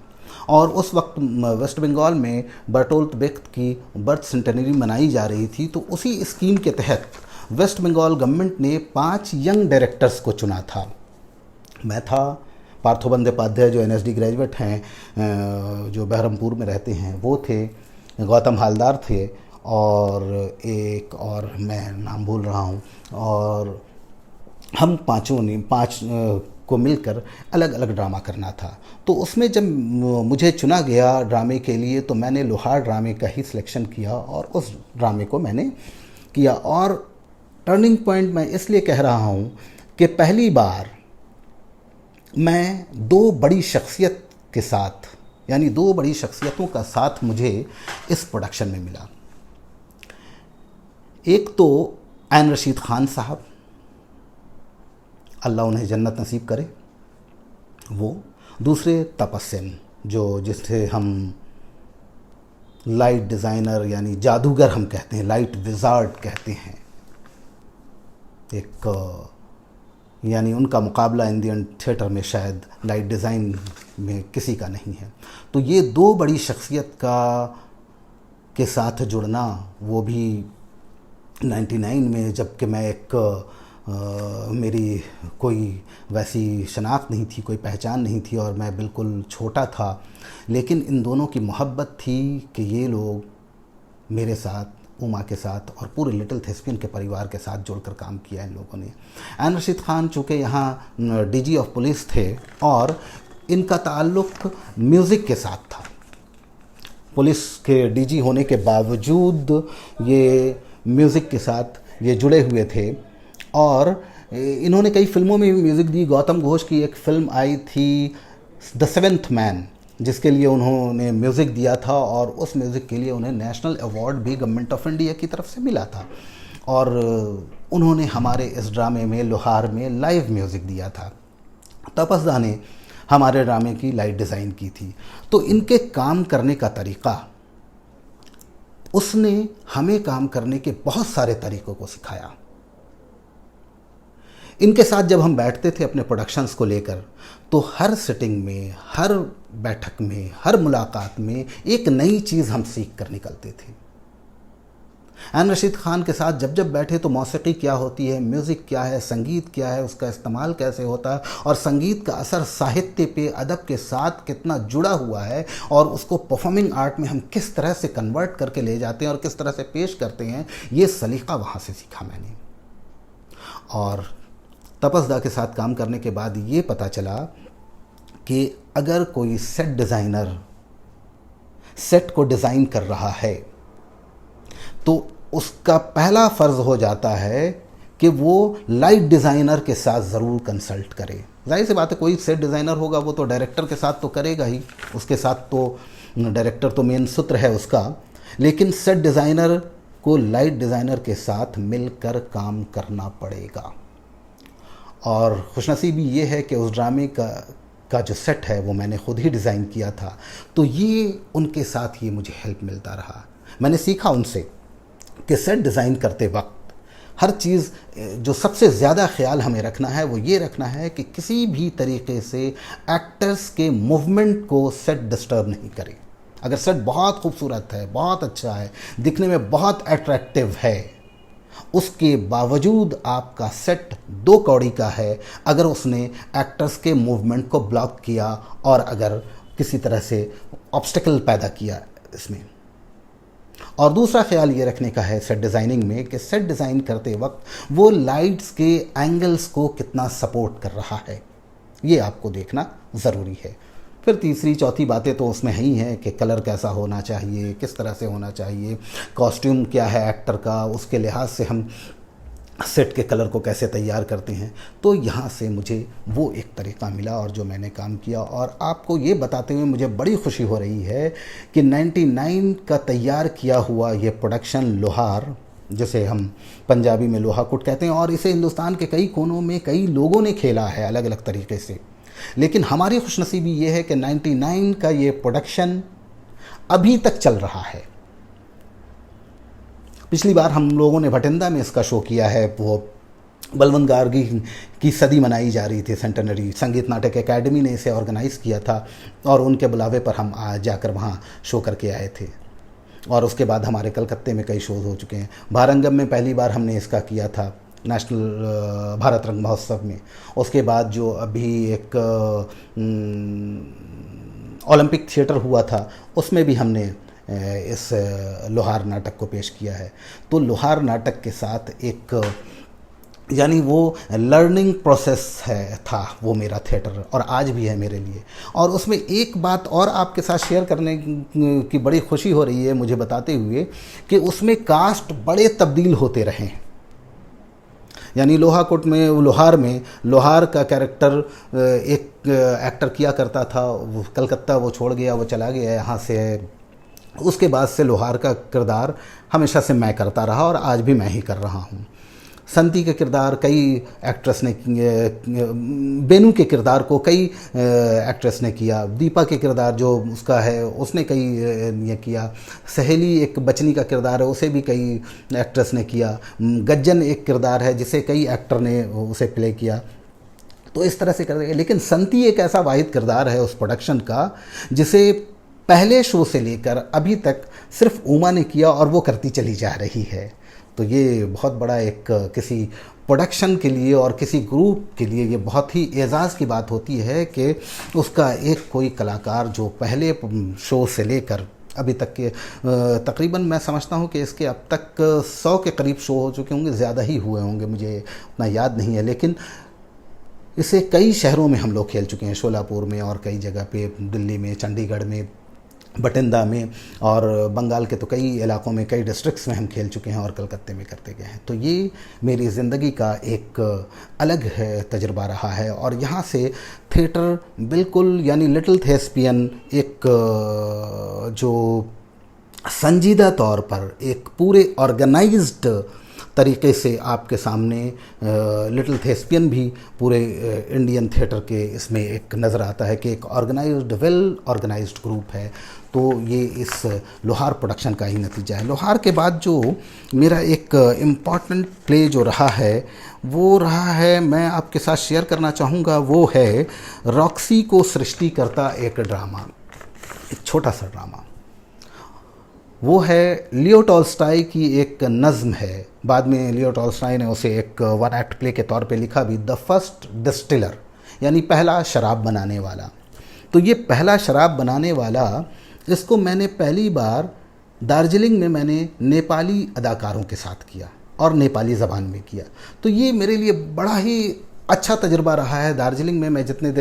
और उस वक्त वेस्ट बंगाल में बर्टोल्ट ब्रेख्त की बर्थ सेंटेनरी मनाई जा रही थी। तो उसी स्कीम के तहत वेस्ट बंगाल गवर्नमेंट ने 5 यंग डायरेक्टर्स को चुना था। मैं था, पार्थो बंदोपाध्याय जो NSD ग्रेजुएट हैं जो बहरमपुर में रहते हैं वो थे, गौतम हालदार थे, और एक और मैं नाम भूल रहा हूँ। और हम पाँच को मिलकर अलग अलग ड्रामा करना था। तो उसमें जब मुझे चुना गया ड्रामे के लिए तो मैंने लोहार ड्रामे का ही सिलेक्शन किया और उस ड्रामे को मैंने किया। और टर्निंग पॉइंट मैं इसलिए कह रहा हूँ कि पहली बार मैं 2 बड़ी शख्सियत के साथ, यानी 2 बड़ी शख्सियतों का साथ मुझे इस प्रोडक्शन में मिला। एक तो ऐन रशीद ख़ान साहब, अल्लाह उन्हें जन्नत नसीब करे, वो। दूसरे तपस्सेन जो जिसे हम लाइट डिज़ाइनर यानी जादूगर हम कहते हैं, लाइट विज़ार्ड कहते हैं। एक यानी उनका मुकाबला इंडियन थिएटर में शायद लाइट डिज़ाइन में किसी का नहीं है। तो ये 2 बड़ी शख्सियत के साथ जुड़ना, वो भी 99 में, जबकि मैं मेरी कोई वैसी शनाख्त नहीं थी, कोई पहचान नहीं थी और मैं बिल्कुल छोटा था। लेकिन इन दोनों की मोहब्बत थी कि ये लोग मेरे साथ, उमा के साथ और पूरे लिटिल थेस्पियन के परिवार के साथ जुड़कर काम किया इन लोगों ने। ऐन रशीद ख़ान चूँकि यहाँ DG ऑफ पुलिस थे और इनका ताल्लुक़ म्यूज़िक के साथ था। पुलिस के DG होने के बावजूद ये म्यूज़िक के साथ ये जुड़े हुए थे और इन्होंने कई फिल्मों में भी म्यूज़िक दी। गौतम घोष की एक फ़िल्म आई थी द सेवेंथ मैन, जिसके लिए उन्होंने म्यूज़िक दिया था और उस म्यूज़िक के लिए उन्हें नेशनल अवार्ड भी गवर्नमेंट ऑफ इंडिया की तरफ से मिला था। और उन्होंने हमारे इस ड्रामे में लोहार में लाइव म्यूज़िक दिया था। तपस्दा ने हमारे ड्रामे की लाइट डिज़ाइन की थी। तो इनके काम करने का तरीक़ा, उसने हमें काम करने के बहुत सारे तरीक़ों को सिखाया। इनके साथ जब हम बैठते थे अपने प्रोडक्शंस को लेकर, तो हर सिटिंग में, हर बैठक में, हर मुलाकात में एक नई चीज़ हम सीख कर निकलते थे। एन रशीद ख़ान के साथ जब जब बैठे तो मौसीकी क्या होती है, म्यूज़िक क्या है, संगीत क्या है, उसका इस्तेमाल कैसे होता है और संगीत का असर साहित्य पे, अदब के साथ कितना जुड़ा हुआ है और उसको परफॉर्मिंग आर्ट में हम किस तरह से कन्वर्ट करके ले जाते हैं और किस तरह से पेश करते हैं, ये सलीक़ा वहाँ से सीखा मैंने। और तपस्दा के साथ काम करने के बाद ये पता चला कि अगर कोई सेट डिज़ाइनर सेट को डिज़ाइन कर रहा है तो उसका पहला फ़र्ज़ हो जाता है कि वो लाइट डिज़ाइनर के साथ ज़रूर कंसल्ट करे। जाहिर सी बात है, कोई सेट डिज़ाइनर होगा वो तो डायरेक्टर के साथ तो करेगा ही, उसके साथ तो डायरेक्टर तो मेन सूत्र है उसका, लेकिन सेट डिज़ाइनर को लाइट डिज़ाइनर के साथ मिलकर काम करना पड़ेगा। और खुशनसीबी ये है कि उस ड्रामे का जो सेट है वो मैंने खुद ही डिज़ाइन किया था, तो ये उनके साथ ये मुझे हेल्प मिलता रहा। मैंने सीखा उनसे कि सेट डिज़ाइन करते वक्त हर चीज़ जो सबसे ज़्यादा ख्याल हमें रखना है वो ये रखना है कि किसी भी तरीके से एक्टर्स के मूवमेंट को सेट डिस्टर्ब नहीं करे। अगर सेट बहुत खूबसूरत है, बहुत अच्छा है, दिखने में बहुत अट्रैक्टिव है, उसके बावजूद आपका सेट 2 कौड़ी का है अगर उसने एक्टर्स के मूवमेंट को ब्लॉक किया और अगर किसी तरह से ऑब्स्टिकल पैदा किया इसमें। और दूसरा ख्याल ये रखने का है सेट डिज़ाइनिंग में कि सेट डिज़ाइन करते वक्त वो लाइट्स के एंगल्स को कितना सपोर्ट कर रहा है, ये आपको देखना ज़रूरी है। फिर तीसरी चौथी बातें तो उसमें ही हैं कि कलर कैसा होना चाहिए, किस तरह से होना चाहिए, कॉस्ट्यूम क्या है एक्टर का, उसके लिहाज से हम सेट के कलर को कैसे तैयार करते हैं। तो यहाँ से मुझे वो एक तरीक़ा मिला और जो मैंने काम किया। और आपको ये बताते हुए मुझे बड़ी खुशी हो रही है कि 99 का तैयार किया हुआ ये प्रोडक्शन लोहार, जिसे हम पंजाबी में लोहा कुट कहते हैं, और इसे हिंदुस्तान के कई कोनों में कई लोगों ने खेला है अलग अलग तरीके से, लेकिन हमारी खुशनसीबी ये है कि 99 का ये प्रोडक्शन अभी तक चल रहा है। पिछली बार हम लोगों ने भटिंडा में इसका शो किया है, वो बलवंत गार्गी की सदी मनाई जा रही थी, सेंटेनरी संगीत नाटक एकेडमी ने इसे ऑर्गेनाइज़ किया था और उनके बुलावे पर हम आज जाकर वहाँ शो करके आए थे। और उसके बाद हमारे कलकत्ते में कई शोज़ हो चुके हैं। भारंगम में पहली बार हमने इसका किया था नेशनल भारत रंग महोत्सव में। उसके बाद जो अभी एक ओलंपिक थिएटर हुआ था उसमें भी हमने इस लोहार नाटक को पेश किया है। तो लोहार नाटक के साथ एक यानी वो लर्निंग प्रोसेस था वो मेरा थिएटर, और आज भी है मेरे लिए। और उसमें एक बात और आपके साथ शेयर करने की बड़ी खुशी हो रही है मुझे बताते हुए कि उसमें कास्ट बड़े तब्दील होते रहे हैं। यानी लोहाकुट में, लोहार में लोहार का कैरेक्टर एक एक्टर किया करता था, वो कलकत्ता वो छोड़ गया, वो चला गया यहाँ से। उसके बाद से लोहार का किरदार हमेशा से मैं करता रहा और आज भी मैं ही कर रहा हूँ। संती के किरदार कई एक्ट्रेस ने, बेनू के किरदार को कई एक्ट्रेस ने किया, दीपा के किरदार जो उसका है उसने कई ये किया, सहेली एक बचनी का किरदार है उसे भी कई एक्ट्रेस ने किया, गज्जन एक किरदार है जिसे कई एक्टर ने उसे प्ले किया। तो इस तरह से कर रहे। लेकिन संती एक ऐसा वाहिद किरदार है उस प्रोडक्शन का जिसे पहले शो से लेकर अभी तक सिर्फ उमा ने किया और वो करती चली जा रही है। तो ये बहुत बड़ा एक किसी प्रोडक्शन के लिए और किसी ग्रुप के लिए ये बहुत ही एजाज़ की बात होती है कि उसका एक कोई कलाकार जो पहले शो से लेकर अभी तक के तकरीबन मैं समझता हूँ कि इसके अब तक 100 के करीब शो हो चुके होंगे, ज़्यादा ही हुए होंगे, मुझे उतना याद नहीं है, लेकिन इसे कई शहरों में हम लोग खेल चुके हैं, शोलापुर में और कई जगह पे, दिल्ली में, चंडीगढ़ में, भटिंडा में, और बंगाल के तो कई इलाकों में, कई डिस्ट्रिक्ट्स में हम खेल चुके हैं और कलकत्ते में करते गए हैं। तो ये मेरी ज़िंदगी का एक अलग है तजुर्बा रहा है। और यहाँ से थिएटर बिल्कुल यानी लिटिल थेस्पियन एक जो संजीदा तौर पर एक पूरे ऑर्गेनाइज्ड तरीके से आपके सामने लिटिल थेस्पियन भी पूरे इंडियन थिएटर के इसमें एक नज़र आता है कि एक ऑर्गेनाइज्ड, वेल ऑर्गेनाइज्ड ग्रुप है। तो ये इस लोहार प्रोडक्शन का ही नतीजा है। लोहार के बाद जो मेरा एक इम्पॉर्टेंट प्ले जो रहा है वो रहा है, मैं आपके साथ शेयर करना चाहूँगा, वो है रॉक्सी को सृष्टि करता एक ड्रामा, एक छोटा सा ड्रामा। वो है लियो टॉल्स्टॉय की एक नज़्म है, बाद में लियो टॉल्स्टॉय ने उसे एक वन एक्ट प्ले के तौर पे लिखा भी, द फर्स्ट डिस्टिलर, यानी पहला शराब बनाने वाला। तो ये पहला शराब बनाने वाला, इसको मैंने पहली बार दार्जिलिंग में मैंने नेपाली अदाकारों के साथ किया और नेपाली ज़बान में किया। तो ये मेरे लिए बड़ा ही अच्छा तजुर्बा रहा है। दार्जिलिंग में मैं जितने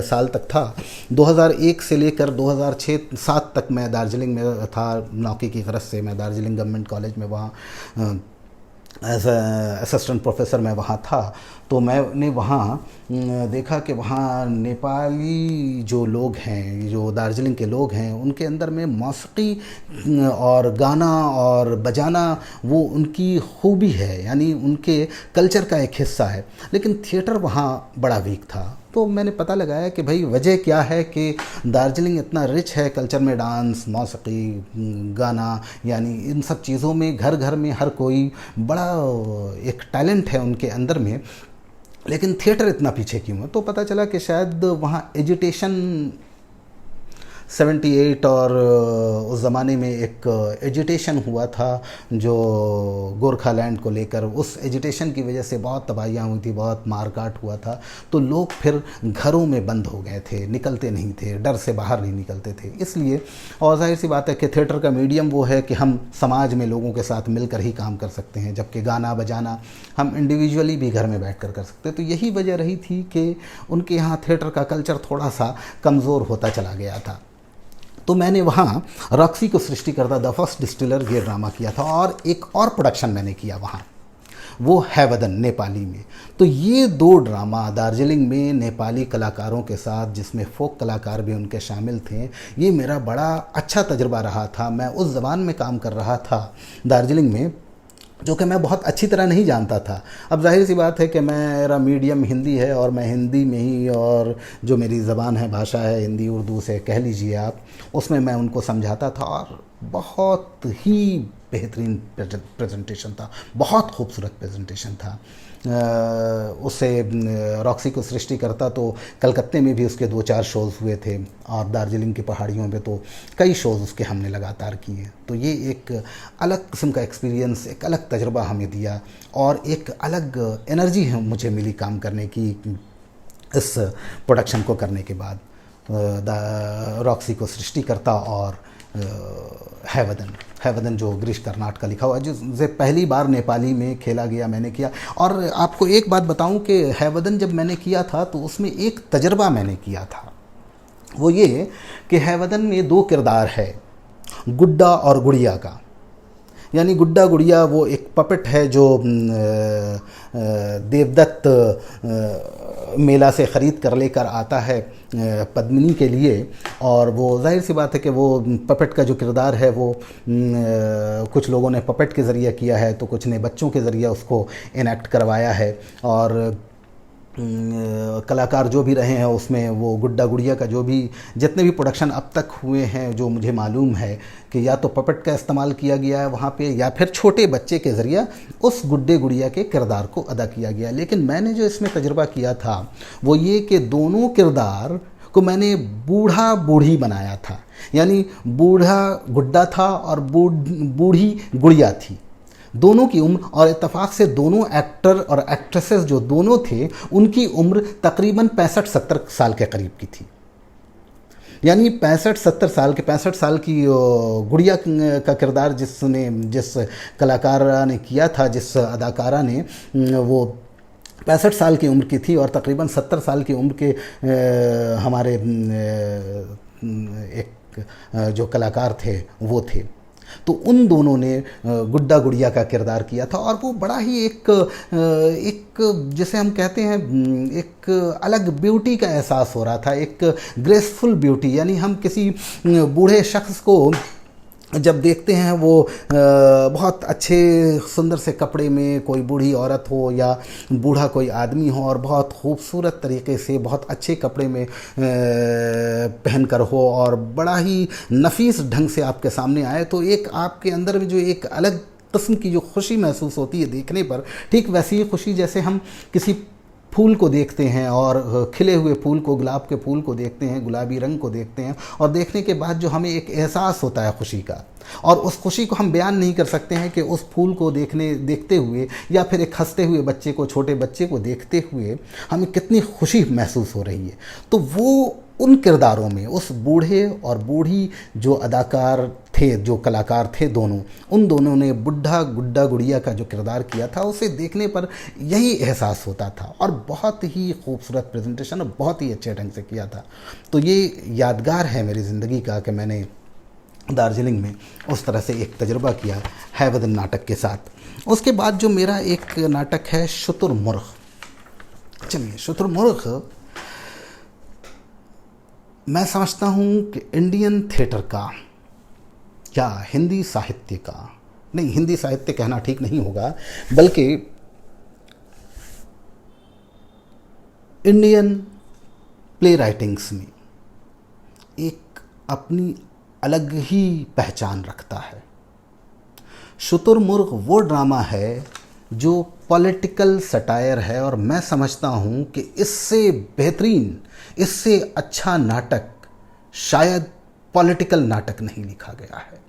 साल तक था, 2001 से लेकर 2006-07 तक मैं दार्जिलिंग में था। नौकरी की गरज से मैं दार्जिलिंग गवर्नमेंट कॉलेज में वहाँ एज असिस्टेंट प्रोफेसर मैं वहाँ था। तो मैंने वहाँ देखा कि वहाँ नेपाली जो लोग हैं, जो दार्जिलिंग के लोग हैं, उनके अंदर में मौसीकी और गाना और बजाना वो उनकी खूबी है, यानी उनके कल्चर का एक हिस्सा है। लेकिन थिएटर वहाँ बड़ा वीक था। तो मैंने पता लगाया कि भाई वजह क्या है कि दार्जिलिंग इतना रिच है कल्चर में, डांस, मौसीकी, गाना, यानी इन सब चीज़ों में घर घर में हर कोई बड़ा एक टैलेंट है उनके अंदर में, लेकिन थिएटर इतना पीछे क्यों है। तो पता चला कि शायद वहाँ एजिटेशन 78 और उस ज़माने में एक एजिटेशन हुआ था जो गोरखालैंड को लेकर, उस एजिटेशन की वजह से बहुत तबाहियाँ हुई थी, बहुत मारकाट हुआ था। तो लोग फिर घरों में बंद हो गए थे, निकलते नहीं थे, डर से बाहर नहीं निकलते थे। इसलिए, और जाहिर सी बात है कि थिएटर का मीडियम वो है कि हम समाज में लोगों के साथ मिलकर ही काम कर सकते हैं, जबकि गाना बजाना हम इंडिविजुअली भी घर में बैठ कर सकते हैं। तो यही वजह रही थी कि उनके यहाँ थिएटर का कल्चर थोड़ा सा कमज़ोर होता चला गया था। तो मैंने वहाँ रॉक्सी को सृष्टि करता द फर्स्ट डिस्टिलर ये ड्रामा किया था, और एक और प्रोडक्शन मैंने किया वहाँ, वो हैवदन नेपाली में। तो ये दो ड्रामा दार्जिलिंग में नेपाली कलाकारों के साथ, जिसमें फोक कलाकार भी उनके शामिल थे, ये मेरा बड़ा अच्छा तजुर्बा रहा था। मैं उस ज़बान में काम कर रहा था दार्जिलिंग में जो कि मैं बहुत अच्छी तरह नहीं जानता था। अब जाहिर सी बात है कि मेरा मीडियम हिंदी है और मैं हिंदी में ही, और जो मेरी ज़बान है, भाषा है हिंदी उर्दू से कह लीजिए आप, उसमें मैं उनको समझाता था और बहुत ही बेहतरीन प्रेजेंटेशन था, बहुत खूबसूरत प्रेजेंटेशन था। उससे रॉक्सी को सृष्टि करता तो कलकत्ते में भी उसके 2-4 शोज़ हुए थे, और दार्जिलिंग की पहाड़ियों पे तो कई शोज़ उसके हमने लगातार किए। तो ये एक अलग किस्म का एक्सपीरियंस, एक अलग तजुर्बा हमें दिया, और एक अलग एनर्जी है मुझे मिली काम करने की इस प्रोडक्शन को करने के बाद। रॉक्सी को सृष्टि करता और हैवदन जो गिरीश कर्नाड का लिखा हुआ है, जिसे पहली बार नेपाली में खेला गया, मैंने किया। और आपको एक बात बताऊं कि हैवदन जब मैंने किया था तो उसमें एक तजर्बा मैंने किया था, वो ये कि हैवदन में 2 किरदार है, गुड्डा और गुड़िया का। यानी गुड्डा गुड़िया वो एक पपेट है जो देवदत्त मेला से ख़रीद कर लेकर आता है पद्मिनी के लिए, और वो जाहिर सी बात है कि वो पपेट का जो किरदार है वो कुछ लोगों ने पपेट के ज़रिए किया है, तो कुछ ने बच्चों के ज़रिए उसको इनैक्ट करवाया है। और कलाकार जो भी रहे हैं उसमें वो गुड्डा गुड़िया का जो भी जितने भी प्रोडक्शन अब तक हुए हैं, जो मुझे मालूम है कि या तो पपेट का इस्तेमाल किया गया है वहाँ पे, या फिर छोटे बच्चे के ज़रिए उस गुड्डे गुड़िया के किरदार को अदा किया गया। लेकिन मैंने जो इसमें तजुर्बा किया था वो ये कि दोनों किरदार को मैंने बूढ़ा बूढ़ी बनाया था, यानी बूढ़ा गुड्डा था और बूढ़ी गुड़िया थी। दोनों की उम्र, और इत्तेफाक से दोनों एक्टर और एक्ट्रेसेस जो दोनों थे उनकी उम्र तकरीबन 65-70 साल के करीब की थी। यानी 65 साल की गुड़िया का किरदार जिस कलाकार ने किया था, जिस अदाकारा ने, वो 65 साल की उम्र की थी, और तकरीबन 70 साल की उम्र के हमारे एक जो कलाकार थे वो थे। तो उन दोनों ने गुड्डा गुड़िया का किरदार किया था, और वो बड़ा ही एक जिसे हम कहते हैं एक अलग ब्यूटी का एहसास हो रहा था, एक ग्रेसफुल ब्यूटी। यानी हम किसी बूढ़े शख्स को जब देखते हैं वो बहुत अच्छे सुंदर से कपड़े में कोई बूढ़ी औरत हो या बूढ़ा कोई आदमी हो और बहुत खूबसूरत तरीके से बहुत अच्छे कपड़े में पहन कर हो और बड़ा ही नफीस ढंग से आपके सामने आए, तो एक आपके अंदर में जो एक अलग किस्म की जो खुशी महसूस होती है देखने पर, ठीक वैसी ही खुशी जैसे हम किसी फूल को देखते हैं और खिले हुए फूल को, गुलाब के फूल को देखते हैं, गुलाबी रंग को देखते हैं और देखने के बाद जो हमें एक एहसास होता है खुशी का, और उस खुशी को हम बयान नहीं कर सकते हैं कि उस फूल को देखते हुए या फिर एक हंसते हुए बच्चे को, छोटे बच्चे को देखते हुए हमें कितनी खुशी महसूस हो रही है। तो वो उन किरदारों में उस बूढ़े और बूढ़ी जो अदाकार थे, जो कलाकार थे दोनों, उन दोनों ने बुढ़ा गुड्डा गुड़िया का जो किरदार किया था, उसे देखने पर यही एहसास होता था और बहुत ही खूबसूरत प्रेजेंटेशन और बहुत ही अच्छे ढंग से किया था। तो ये यादगार है मेरी ज़िंदगी का कि मैंने दार्जिलिंग में उस तरह से एक तजुर्बा किया है वदन नाटक के साथ। उसके बाद जो मेरा एक नाटक है शुतुरमुर्ग। चलिए, शुतुरमुर्ग मैं समझता हूँ कि इंडियन थिएटर का या हिंदी साहित्य का, नहीं हिंदी साहित्य कहना ठीक नहीं होगा, बल्कि इंडियन प्ले राइटिंग्स में एक अपनी अलग ही पहचान रखता है। शुतुरमुर्ग वो ड्रामा है जो पॉलिटिकल सटायर है और मैं समझता हूँ कि इससे बेहतरीन, इससे अच्छा नाटक शायद पॉलिटिकल नाटक नहीं लिखा गया है।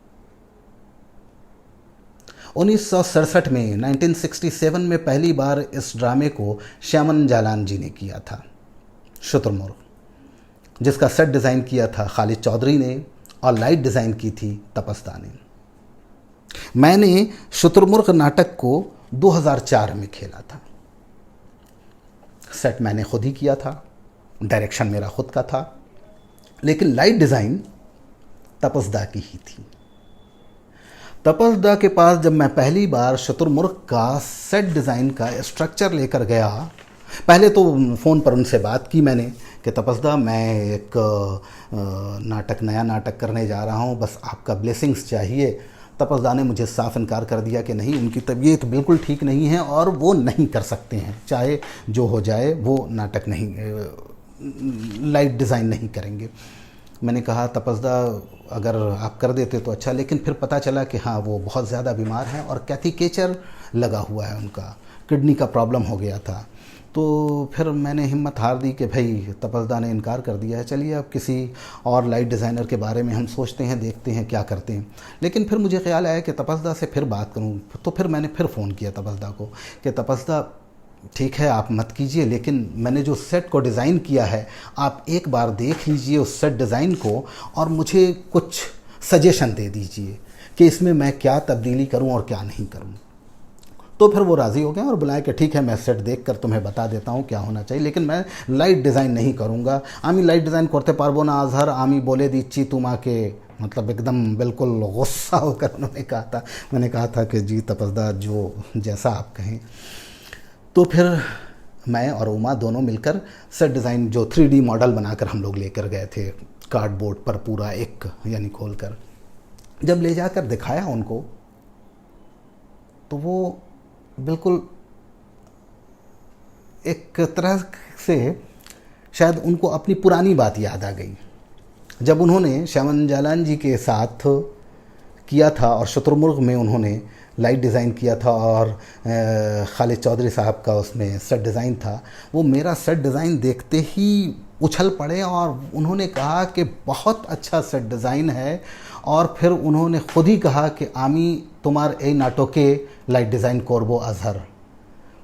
1967 में 1967 में पहली बार इस ड्रामे को श्यामन जालान जी ने किया था, शुतुरमुर्ग, जिसका सेट डिज़ाइन किया था खालिद चौधरी ने और लाइट डिज़ाइन की थी तपस्दा ने। मैंने शुतुरमुर्ग नाटक को 2004 में खेला था। सेट मैंने खुद ही किया था, डायरेक्शन मेरा खुद का था, लेकिन लाइट डिज़ाइन तपस्दा की ही थी। तपस्दा के पास जब मैं पहली बार शुतुरमुर्ग का सेट डिज़ाइन का स्ट्रक्चर लेकर गया, पहले तो फ़ोन पर उनसे बात की मैंने कि तपस्दा, मैं एक नया नाटक करने जा रहा हूँ, बस आपका ब्लेसिंग्स चाहिए। तपस्दा ने मुझे साफ इनकार कर दिया कि नहीं, उनकी तबीयत बिल्कुल ठीक नहीं है और वो नहीं कर सकते हैं, चाहे जो हो जाए वो नाटक नहीं, लाइट डिज़ाइन नहीं करेंगे। मैंने कहा तपस्दा अगर आप कर देते तो अच्छा, लेकिन फिर पता चला कि हाँ वो बहुत ज़्यादा बीमार हैं और कैथीकेचर लगा हुआ है, उनका किडनी का प्रॉब्लम हो गया था। तो फिर मैंने हिम्मत हार दी कि भाई तपस्दा ने इनकार कर दिया है, चलिए अब किसी और लाइट डिज़ाइनर के बारे में हम सोचते हैं, देखते हैं क्या करते हैं। लेकिन फिर मुझे ख्याल आया कि तपस्दा से फिर बात करूं, तो फिर मैंने फिर फ़ोन किया तपस्दा को कि तपस्दा ठीक है आप मत कीजिए, लेकिन मैंने जो सेट को डिज़ाइन किया है आप एक बार देख लीजिए उस सेट डिज़ाइन को और मुझे कुछ सजेशन दे दीजिए कि इसमें मैं क्या तब्दीली करूं और क्या नहीं करूं। तो फिर वो राज़ी हो गए और बुलाया कि ठीक है मैं सेट देखकर तुम्हें बता देता हूँ क्या होना चाहिए, लेकिन मैं लाइट डिज़ाइन नहीं करूँगा। आमी लाइट डिज़ाइन करते पारबो ना आजहर, आमी बोले दीची तुम आके, मतलब एकदम बिल्कुल गुस्सा होकर उन्होंने कहा था। मैंने कहा था कि जी तपस्दा जो जैसा आप कहें। तो फिर मैं और उमा दोनों मिलकर सेट डिज़ाइन जो 3D मॉडल बनाकर हम लोग लेकर गए थे कार्डबोर्ड पर पूरा एक यानी खोल कर, जब ले जाकर दिखाया उनको तो वो बिल्कुल एक तरह से शायद उनको अपनी पुरानी बात याद आ गई, जब उन्होंने श्यामन जालान जी के साथ किया था और शुतुरमुर्ग में उन्होंने लाइट डिज़ाइन किया था और खालिद चौधरी साहब का उसमें सेट डिज़ाइन था। वो मेरा सेट डिज़ाइन देखते ही उछल पड़े और उन्होंने कहा कि बहुत अच्छा सेट डिज़ाइन है, और फिर उन्होंने खुद ही कहा कि आमी तुम्हार ए नाटके लाइट डिज़ाइन कोरबो अजहर।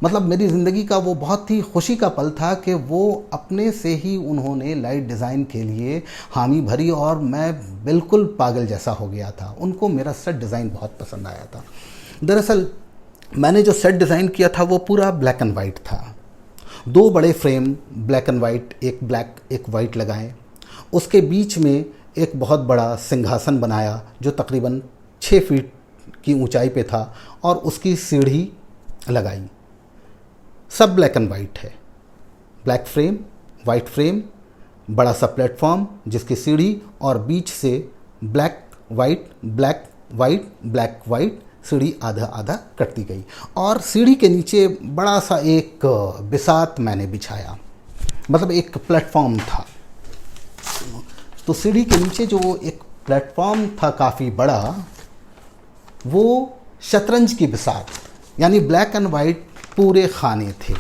मतलब मेरी ज़िंदगी का वो बहुत ही खुशी का पल था कि वो अपने से ही उन्होंने लाइट डिज़ाइन के लिए हामी भरी और मैं बिल्कुल पागल जैसा हो गया था। उनको मेरा सेट डिज़ाइन बहुत पसंद आया था। दरअसल मैंने जो सेट डिज़ाइन किया था वो पूरा ब्लैक एंड वाइट था। 2 बड़े फ्रेम ब्लैक एंड वाइट, एक ब्लैक एक वाइट लगाए, उसके बीच में एक बहुत बड़ा सिंहासन बनाया जो तकरीबन 6 फीट की ऊंचाई पे था और उसकी सीढ़ी लगाई। सब ब्लैक एंड वाइट है, ब्लैक फ्रेम, वाइट फ्रेम, बड़ा सा प्लेटफॉर्म जिसकी सीढ़ी और बीच से black white black white black white सीढ़ी आधा आधा कटती गई और सीढ़ी के नीचे बड़ा सा एक बिसात मैंने बिछाया, मतलब एक प्लेटफॉर्म था। तो सीढ़ी के नीचे जो एक प्लेटफॉर्म था काफ़ी बड़ा, वो शतरंज की बिसात यानी ब्लैक एंड वाइट पूरे खाने थे।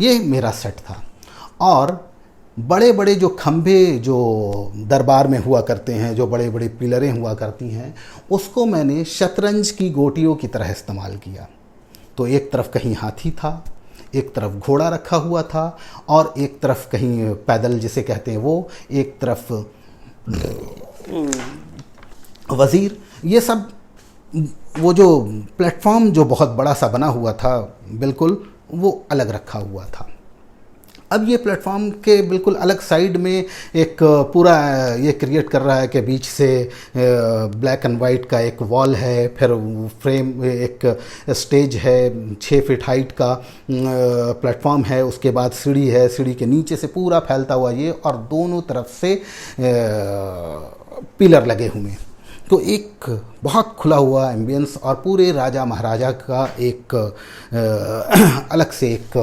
ये मेरा सेट था और बड़े बड़े जो खंभे जो दरबार में हुआ करते हैं, जो बड़े बड़े पिलरें हुआ करती हैं, उसको मैंने शतरंज की गोटियों की तरह इस्तेमाल किया। तो एक तरफ कहीं हाथी था, एक तरफ घोड़ा रखा हुआ था और एक तरफ कहीं पैदल जिसे कहते हैं वो, एक तरफ वज़ीर। ये सब वो जो प्लेटफॉर्म जो बहुत बड़ा सा बना हुआ था बिल्कुल, वो अलग रखा हुआ था। अब ये प्लेटफॉर्म के बिल्कुल अलग साइड में एक पूरा ये क्रिएट कर रहा है कि बीच से ब्लैक एंड वाइट का एक वॉल है, फिर फ्रेम एक स्टेज है 6 फीट हाइट का प्लेटफॉर्म है, उसके बाद सीढ़ी है, सीढ़ी के नीचे से पूरा फैलता हुआ ये, और दोनों तरफ से पिलर लगे हुए। तो एक बहुत खुला हुआ एम्बियंस और पूरे राजा महाराजा का एक अलग से एक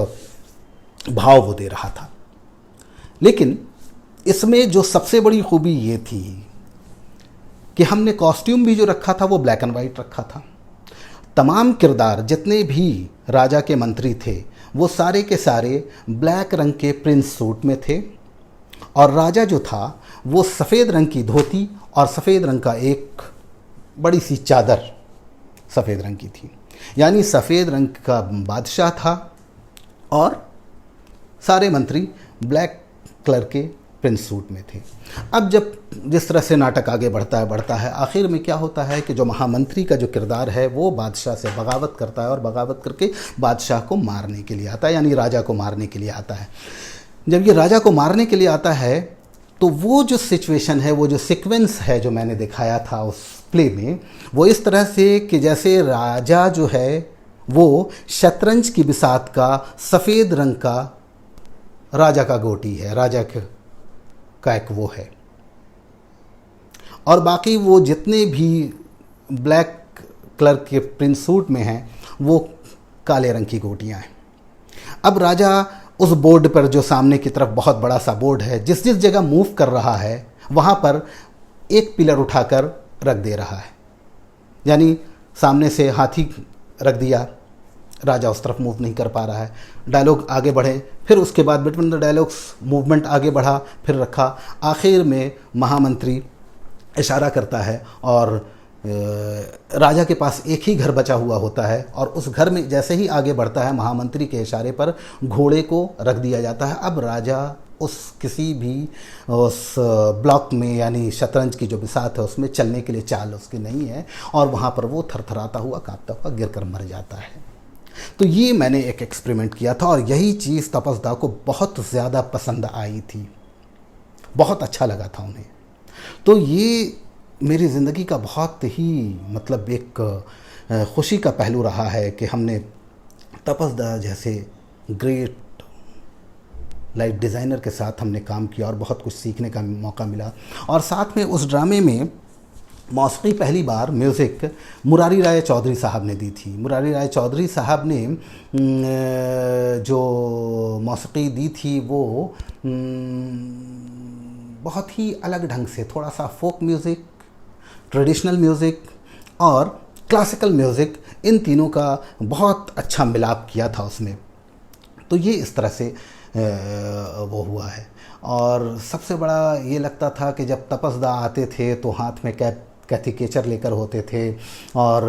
भाव वो दे रहा था। लेकिन इसमें जो सबसे बड़ी खूबी ये थी कि हमने कॉस्ट्यूम भी जो रखा था वो ब्लैक एंड वाइट रखा था। तमाम किरदार जितने भी राजा के मंत्री थे वो सारे के सारे ब्लैक रंग के प्रिंस सूट में थे और राजा जो था वो सफ़ेद रंग की धोती और सफ़ेद रंग का एक बड़ी सी चादर सफ़ेद रंग की थी, यानी सफ़ेद रंग का बादशाह था और सारे मंत्री ब्लैक कलर के प्रिंस सूट में थे। अब जब जिस तरह से नाटक आगे बढ़ता है, आखिर में क्या होता है कि जो महामंत्री का जो किरदार है वो बादशाह से बगावत करता है और बगावत करके बादशाह को मारने के लिए आता है, यानी राजा को मारने के लिए आता है। जब ये राजा को मारने के लिए आता है तो वो जो सिचुएशन है, वो जो सीक्वेंस है जो मैंने दिखाया था उस प्ले में, वो इस तरह से कि जैसे राजा जो है वो शतरंज की बिसात का सफ़ेद रंग का राजा का गोटी है, राजा का एक वो है, और बाकी वो जितने भी ब्लैक कलर के प्रिंस सूट में हैं वो काले रंग की गोटियां हैं। अब राजा उस बोर्ड पर जो सामने की तरफ बहुत बड़ा सा बोर्ड है, जिस जिस जगह मूव कर रहा है वहाँ पर एक पिलर उठाकर रख दे रहा है, यानी सामने से हाथी रख दिया, राजा उस तरफ मूव नहीं कर पा रहा है, डायलॉग आगे बढ़े, फिर उसके बाद बिटवीन द डायलॉग्स मूवमेंट आगे बढ़ा, फिर रखा, आखिर में महामंत्री इशारा करता है और राजा के पास एक ही घर बचा हुआ होता है और उस घर में जैसे ही आगे बढ़ता है महामंत्री के इशारे पर घोड़े को रख दिया जाता है। अब राजा उस किसी भी उस ब्लॉक में यानी शतरंज की जो बिसात है उसमें चलने के लिए चाल उसकी नहीं है और वहाँ पर वो थरथराता हुआ कांपता हुआ गिर कर मर जाता है। तो ये मैंने एक एक्सपेरिमेंट किया था और यही चीज़ तपस्दा को बहुत ज़्यादा पसंद आई थी, बहुत अच्छा लगा था उन्हें। तो ये मेरी ज़िंदगी का बहुत ही मतलब एक खुशी का पहलू रहा है कि हमने तपस्दा जैसे ग्रेट लाइट डिज़ाइनर के साथ हमने काम किया और बहुत कुछ सीखने का मौका मिला। और साथ में उस ड्रामे में मौसीकी पहली बार म्यूज़िक मुरारी राय चौधरी साहब ने दी थी। मुरारी राय चौधरी साहब ने जो मौसीकी दी थी वो बहुत ही अलग ढंग से, थोड़ा सा फोक म्यूज़िक, ट्रेडिशनल म्यूज़िक और क्लासिकल म्यूज़िक, इन तीनों का बहुत अच्छा मिलाप किया था उसमें। तो ये इस तरह से वो हुआ है। और सबसे बड़ा ये लगता था कि जब तपस्दा आते थे तो हाथ में कैथी केचर लेकर होते थे और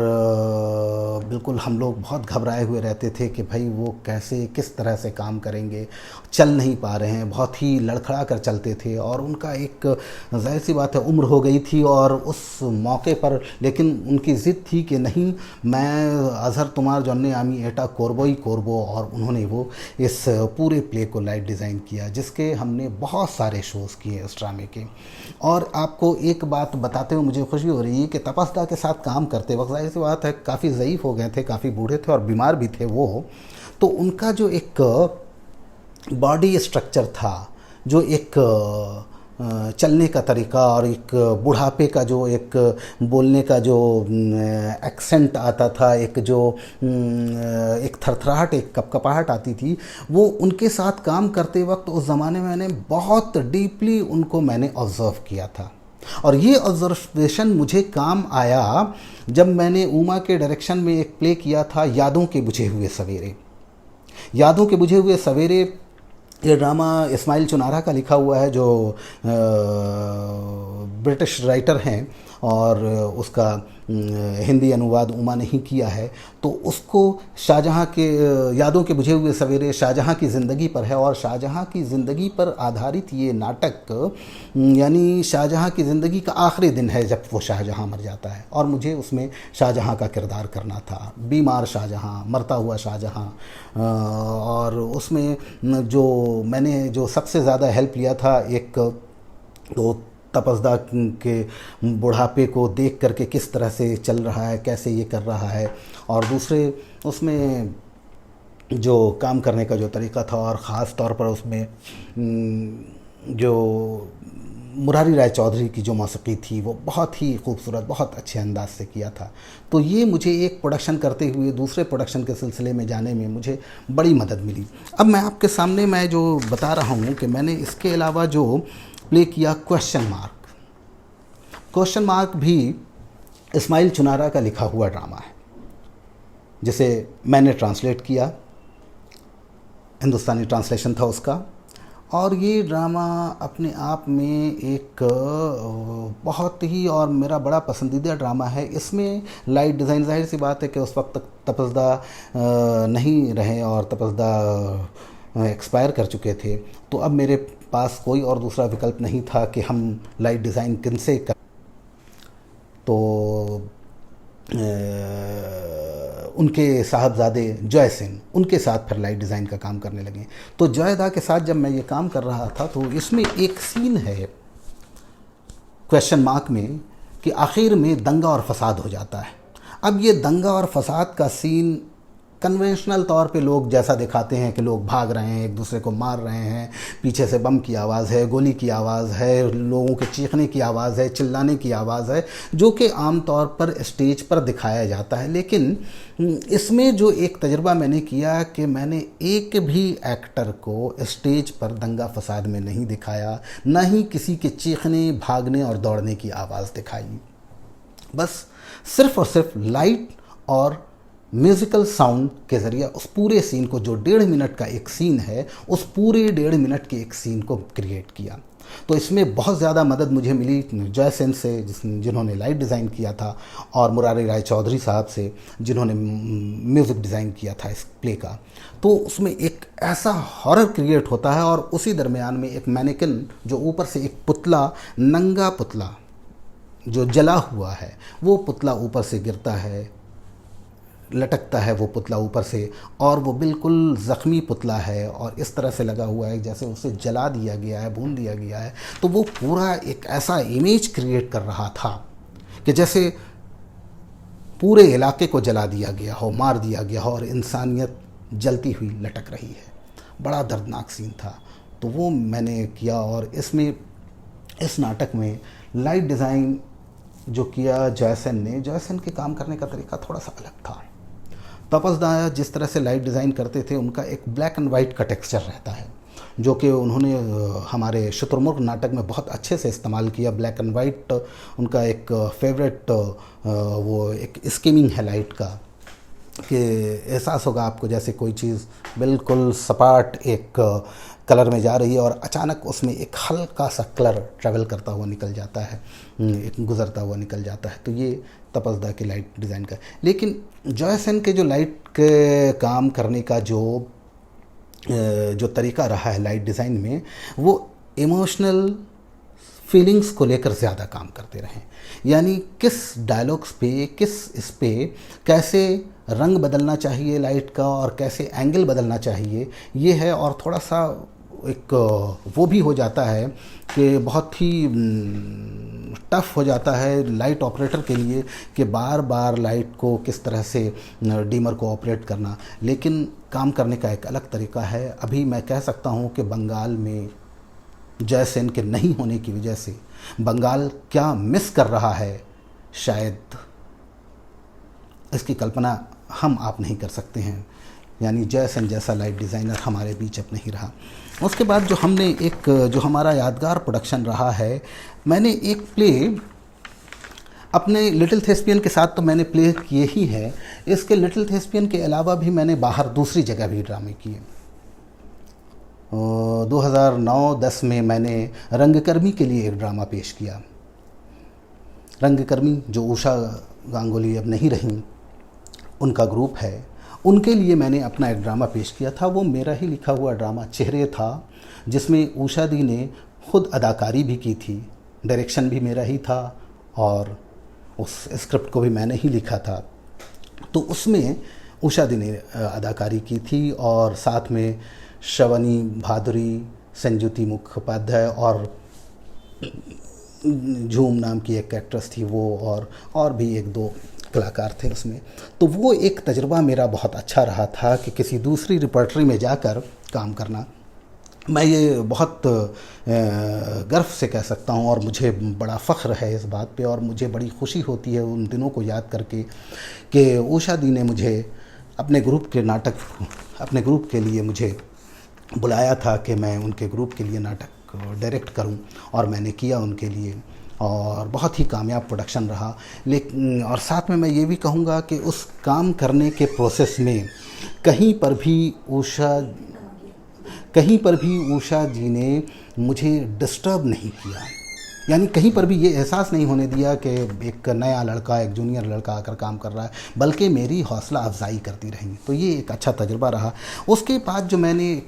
बिल्कुल हम लोग बहुत घबराए हुए रहते थे कि भाई वो कैसे किस तरह से काम करेंगे, चल नहीं पा रहे हैं, बहुत ही लड़खड़ा कर चलते थे। और उनका एक जाहिर सी बात है उम्र हो गई थी और उस मौके पर लेकिन उनकी ज़िद थी कि नहीं, मैं अजहर तुमार जन्ने आमी एटा कोरबो ही कोरबो। और उन्होंने वो इस पूरे प्ले को लाइट डिज़ाइन किया जिसके हमने बहुत सारे शोज़ किए इस ड्रामे के। और आपको एक बात बताते हुए मुझे खुशी हो रही है कि तपस्दा के साथ काम करते वक्त जाहिर सी बात है काफ़ी ज़ईफ़ हो गए थे, काफ़ी बूढ़े थे और बीमार भी थे वो। तो उनका जो एक बॉडी स्ट्रक्चर था, जो एक चलने का तरीका और एक बुढ़ापे का जो एक बोलने का जो एक्सेंट आता था, एक जो एक थरथराहट, एक कपकपाहट आती थी, वो उनके साथ काम करते वक्त उस ज़माने में मैंने बहुत डीपली उनको मैंने ऑब्ज़र्व किया था। और ये ऑब्जर्वेशन मुझे काम आया जब मैंने उमा के डायरेक्शन में एक प्ले किया था, यादों के बुझे हुए सवेरे। यादों के बुझे हुए सवेरे ये ड्रामा इस्माइल चुनारा का लिखा हुआ है, जो ब्रिटिश राइटर हैं, और उसका हिंदी अनुवाद उमा ने ही किया है। तो उसको शाहजहाँ के यादों के बुझे हुए सवेरे शाहजहाँ की ज़िंदगी पर है, और शाहजहाँ की ज़िंदगी पर आधारित ये नाटक, यानी शाहजहाँ की ज़िंदगी का आखिरी दिन है जब वो शाहजहाँ मर जाता है, और मुझे उसमें शाहजहाँ का किरदार करना था, बीमार शाहजहाँ, मरता हुआ शाहजहाँ। और उसमें जो मैंने जो सबसे ज़्यादा हेल्प लिया था, एक तो तपस्दा के बुढ़ापे को देख करके किस तरह से चल रहा है, कैसे ये कर रहा है, और दूसरे उसमें जो काम करने का जो तरीका था, और ख़ास तौर पर उसमें जो मुरारी राय चौधरी की जो मौसीकी थी वो बहुत ही खूबसूरत, बहुत अच्छे अंदाज से किया था। तो ये मुझे एक प्रोडक्शन करते हुए दूसरे प्रोडक्शन के सिलसिले में जाने में मुझे बड़ी मदद मिली। अब मैं आपके सामने मैं जो बता रहा हूँ कि मैंने इसके अलावा जो प्ले किया क्वेश्चन मार्क भी इस्माइल चुनारा का लिखा हुआ ड्रामा है, जिसे मैंने ट्रांसलेट किया, हिंदुस्तानी ट्रांसलेशन था उसका। और ये ड्रामा अपने आप में एक बहुत ही और मेरा बड़ा पसंदीदा ड्रामा है। इसमें लाइट डिज़ाइन, जाहिर सी बात है कि उस वक्त तक तपस्दा नहीं रहे और तपस्दा एक्सपायर कर चुके थे, तो अब मेरे पास कोई और दूसरा विकल्प नहीं था कि हम लाइट डिज़ाइन किनसे कर। तो उनके साहबजादे जॉय सेन, उनके साथ फिर लाइट डिज़ाइन का काम करने लगे। तो जॉयदा के साथ जब मैं ये काम कर रहा था, तो इसमें एक सीन है क्वेश्चन मार्क में कि आखिर में दंगा और फसाद हो जाता है। अब ये दंगा और फसाद का सीन कन्वेंशनल तौर पे लोग जैसा दिखाते हैं कि लोग भाग रहे हैं, एक दूसरे को मार रहे हैं, पीछे से बम की आवाज़ है, गोली की आवाज़ है, लोगों के चीखने की आवाज़ है, चिल्लाने की आवाज़ है, जो कि आम तौर पर स्टेज पर दिखाया जाता है। लेकिन इसमें जो एक तजुर्बा मैंने किया कि मैंने एक भी एक्टर को स्टेज पर दंगा फसाद में नहीं दिखाया, ना ही किसी के चीखने, भागने और दौड़ने की आवाज़ दिखाई। बस सिर्फ़ और सिर्फ लाइट और म्यूज़िकल साउंड के ज़रिए उस पूरे सीन को, जो 1.5 मिनट का एक सीन है, उस पूरे 1.5 मिनट के एक सीन को क्रिएट किया। तो इसमें बहुत ज़्यादा मदद मुझे मिली जॉय सेन से, जिन्होंने लाइट डिज़ाइन किया था, और मुरारी राय चौधरी साहब से, जिन्होंने म्यूज़िक डिज़ाइन किया था इस प्ले का। तो उसमें एक ऐसा हॉरर क्रिएट होता है, और उसी दरमियान में एक मैनेकिन, जो ऊपर से एक पुतला, नंगा पुतला जो जला हुआ है, वो पुतला ऊपर से गिरता है, लटकता है वो पुतला ऊपर से, और वो बिल्कुल ज़ख्मी पुतला है और इस तरह से लगा हुआ है जैसे उसे जला दिया गया है, भून दिया गया है। तो वो पूरा एक ऐसा इमेज क्रिएट कर रहा था कि जैसे पूरे इलाके को जला दिया गया हो, मार दिया गया हो, और इंसानियत जलती हुई लटक रही है। बड़ा दर्दनाक सीन था। तो वो मैंने किया, और इसमें इस नाटक में लाइट डिज़ाइन जो किया जॉय सेन के काम करने का तरीका थोड़ा सा अलग था। तपस्दा जिस तरह से लाइट डिज़ाइन करते थे, उनका एक ब्लैक एंड वाइट का टेक्सचर रहता है, जो कि उन्होंने हमारे शुतुरमुर्ग नाटक में बहुत अच्छे से इस्तेमाल किया। ब्लैक एंड वाइट उनका एक फेवरेट वो एक स्कीमिंग है लाइट का, कि एहसास होगा आपको जैसे कोई चीज़ बिल्कुल सपाट एक कलर में जा रही है, और अचानक उसमें एक हल्का सा कलर ट्रैवल करता हुआ निकल जाता है, एक गुज़रता हुआ निकल जाता है। तो ये तपस्दा के लाइट डिज़ाइन का। लेकिन जॉय सेन के जो लाइट के काम करने का जो तरीका रहा है लाइट डिज़ाइन में, वो इमोशनल फीलिंग्स को लेकर ज़्यादा काम करते रहे। यानी किस डायलॉग्स पे, किस इस पे कैसे रंग बदलना चाहिए लाइट का, और कैसे एंगल बदलना चाहिए, ये है। और थोड़ा सा एक वो भी हो जाता है कि बहुत ही टफ़ हो जाता है लाइट ऑपरेटर के लिए कि बार बार लाइट को किस तरह से डीमर को ऑपरेट करना। लेकिन काम करने का एक अलग तरीका है। अभी मैं कह सकता हूँ कि बंगाल में जयसेन के नहीं होने की वजह से बंगाल क्या मिस कर रहा है, शायद इसकी कल्पना हम आप नहीं कर सकते हैं। यानी जयसेन जैसा लाइट डिज़ाइनर हमारे बीच अब नहीं रहा। उसके बाद जो हमने एक जो हमारा यादगार प्रोडक्शन रहा है, मैंने एक प्ले अपने लिटिल थेस्पियन के साथ तो मैंने प्ले किए ही है, इसके लिटिल थेस्पियन के अलावा भी मैंने बाहर दूसरी जगह भी ड्रामे किए। 2009-10 में मैंने रंगकर्मी के लिए एक ड्रामा पेश किया। रंगकर्मी जो उषा गांगुली अब नहीं रहीं, उनका ग्रुप है, उनके लिए मैंने अपना एक ड्रामा पेश किया था। वो मेरा ही लिखा हुआ ड्रामा चेहरे था, जिसमें उषा दी ने खुद अदाकारी भी की थी, डायरेक्शन भी मेरा ही था और उस स्क्रिप्ट को भी मैंने ही लिखा था। तो उसमें उषा दी ने अदाकारी की थी और साथ में श्रवणी भादुरी, संजुति मुखोपाध्याय और झूम नाम की एक एक्ट्रेस थी वो, और भी एक दो कलाकार थे उसमें। तो वो एक तजुर्बा मेरा बहुत अच्छा रहा था कि किसी दूसरी रिपर्टरी में जाकर काम करना। मैं ये बहुत गर्व से कह सकता हूँ और मुझे बड़ा फ़ख्र है इस बात पे, और मुझे बड़ी खुशी होती है उन दिनों को याद करके कि उषा दी ने मुझे अपने ग्रुप के लिए मुझे बुलाया था कि मैं उनके ग्रुप के लिए नाटक डायरेक्ट करूं, और मैंने किया उनके लिए, और बहुत ही कामयाब प्रोडक्शन रहा। लेकिन और साथ में मैं ये भी कहूँगा कि उस काम करने के प्रोसेस में कहीं पर भी उषा जी ने मुझे डिस्टर्ब नहीं किया। यानी कहीं पर भी ये एहसास नहीं होने दिया कि एक नया लड़का, एक जूनियर लड़का आकर काम कर रहा है, बल्कि मेरी हौसला अफजाई करती रही। तो ये एक अच्छा तजुर्बा रहा। उसके बाद जो मैंने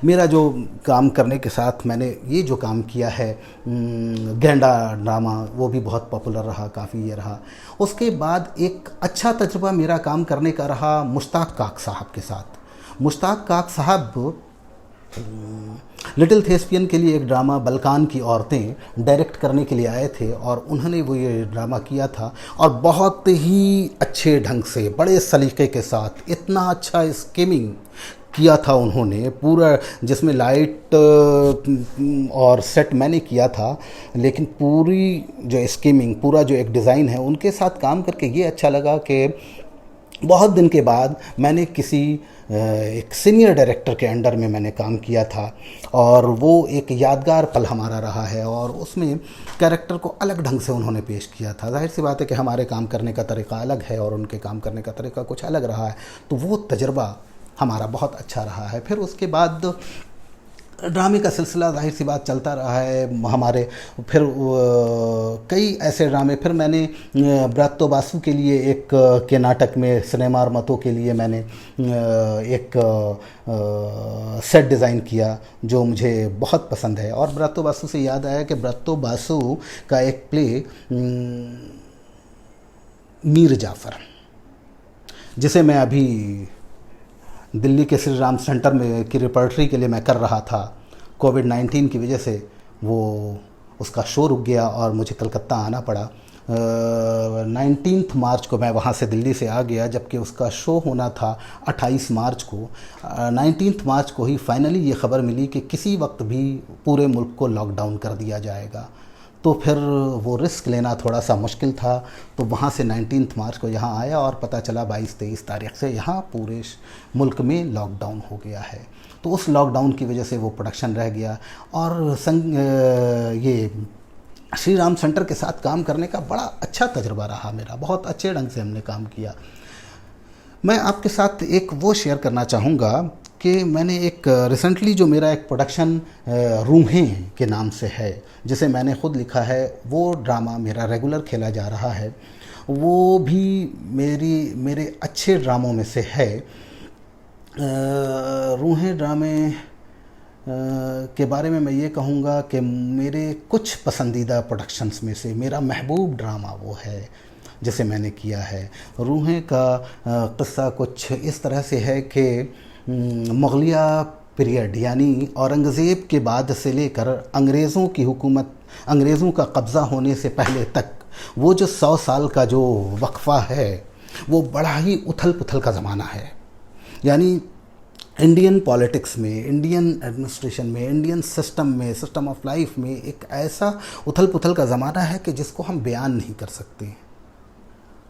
मेरा जो काम करने के साथ मैंने ये जो काम किया है गेंडा ड्रामा, वो भी बहुत पॉपुलर रहा, काफ़ी ये रहा। उसके बाद एक अच्छा तजुर्बा मेरा काम करने का रहा मुश्ताक काक साहब के साथ। मुश्ताक काक साहब लिटिल थेस्पियन के लिए एक ड्रामा बलकान की औरतें डायरेक्ट करने के लिए आए थे, और उन्होंने वो ये ड्रामा किया था और बहुत ही अच्छे ढंग से, बड़े सलीके के साथ, इतना अच्छा स्कीमिंग किया था उन्होंने पूरा, जिसमें लाइट और सेट मैंने किया था, लेकिन पूरी जो स्कीमिंग, पूरा जो एक डिज़ाइन है, उनके साथ काम करके ये अच्छा लगा कि बहुत दिन के बाद मैंने किसी एक सीनियर डायरेक्टर के अंडर में मैंने काम किया था, और वो एक यादगार पल हमारा रहा है। और उसमें कैरेक्टर को अलग ढंग से उन्होंने पेश किया था। जाहिर सी बात है कि हमारे काम करने का तरीका अलग है और उनके काम करने का तरीका कुछ अलग रहा है, तो वो तजुर्बा हमारा बहुत अच्छा रहा है। फिर उसके बाद ड्रामे का सिलसिला जाहिर सी बात चलता रहा है हमारे। फिर कई ऐसे ड्रामे, फिर मैंने ब्रात्तो बासु के लिए एक के नाटक में सिनेमा और मतों के लिए मैंने एक सेट डिज़ाइन किया जो मुझे बहुत पसंद है। और ब्रात्तो बासु से याद आया कि ब्रात्तो बासु का एक प्ले मीर जाफ़र, जिसे मैं अभी दिल्ली के श्री राम सेंटर में की रिपर्टरी के लिए मैं कर रहा था, कोविड-19 की वजह से वो उसका शो रुक गया और मुझे कलकत्ता आना पड़ा। 19 मार्च को मैं वहाँ से दिल्ली से आ गया, जबकि उसका शो होना था 28 मार्च को। 19 मार्च को ही फाइनली ये ख़बर मिली कि किसी वक्त भी पूरे मुल्क को लॉकडाउन कर दिया जाएगा। तो फिर वो रिस्क लेना थोड़ा सा मुश्किल था, तो वहाँ से 19 मार्च को यहाँ आया और पता चला 22-23 तारीख से यहाँ पूरे मुल्क में लॉकडाउन हो गया है। तो उस लॉकडाउन की वजह से वो प्रोडक्शन रह गया, और ये श्री राम सेंटर के साथ काम करने का बड़ा अच्छा तजुर्बा रहा मेरा, बहुत अच्छे ढंग से हमने काम किया। मैं आपके साथ एक वो शेयर करना चाहूँगा कि मैंने एक रिसेंटली जो मेरा एक प्रोडक्शन रूहें के नाम से है, जिसे मैंने ख़ुद लिखा है, वो ड्रामा मेरा रेगुलर खेला जा रहा है। वो भी मेरे अच्छे ड्रामों में से है। रूहें ड्रामे के बारे में मैं ये कहूँगा कि मेरे कुछ पसंदीदा प्रोडक्शंस में से मेरा महबूब ड्रामा वो है जिसे मैंने किया है। रूहें का क़िस्सा कुछ इस तरह से है कि मुग़लिया पीरियड, यानी औरंगज़ेब के बाद से लेकर अंग्रेज़ों की हुकूमत, अंग्रेज़ों का कब्ज़ा होने से पहले तक, वो जो 100 साल का जो वक्फ़ा है, वो बड़ा ही उथल पुथल का ज़माना है। यानी इंडियन पॉलिटिक्स में, इंडियन एडमिनिस्ट्रेशन में, इंडियन सिस्टम में, सिस्टम ऑफ लाइफ में एक ऐसा उथल पुथल का ज़माना है कि जिसको हम बयान नहीं कर सकते।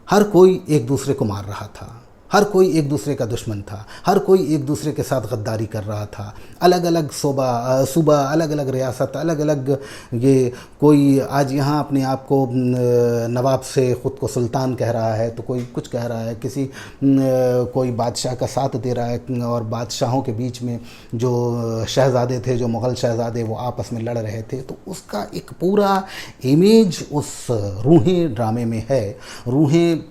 हर कोई एक दूसरे को मार रहा था, हर कोई एक दूसरे का दुश्मन था, हर कोई एक दूसरे के साथ गद्दारी कर रहा था। अलग अलग सूबा, अलग अलग रियासत, अलग अलग ये, कोई आज यहाँ अपने आप को नवाब से ख़ुद को सुल्तान कह रहा है, तो कोई कुछ कह रहा है, कोई बादशाह का साथ दे रहा है, और बादशाहों के बीच में जो शहज़ादे थे, जो मुग़ल शहज़ादे, वो आपस में लड़ रहे थे। तो उसका एक पूरा इमेज उस रूहें ड्रामे में है। रूहें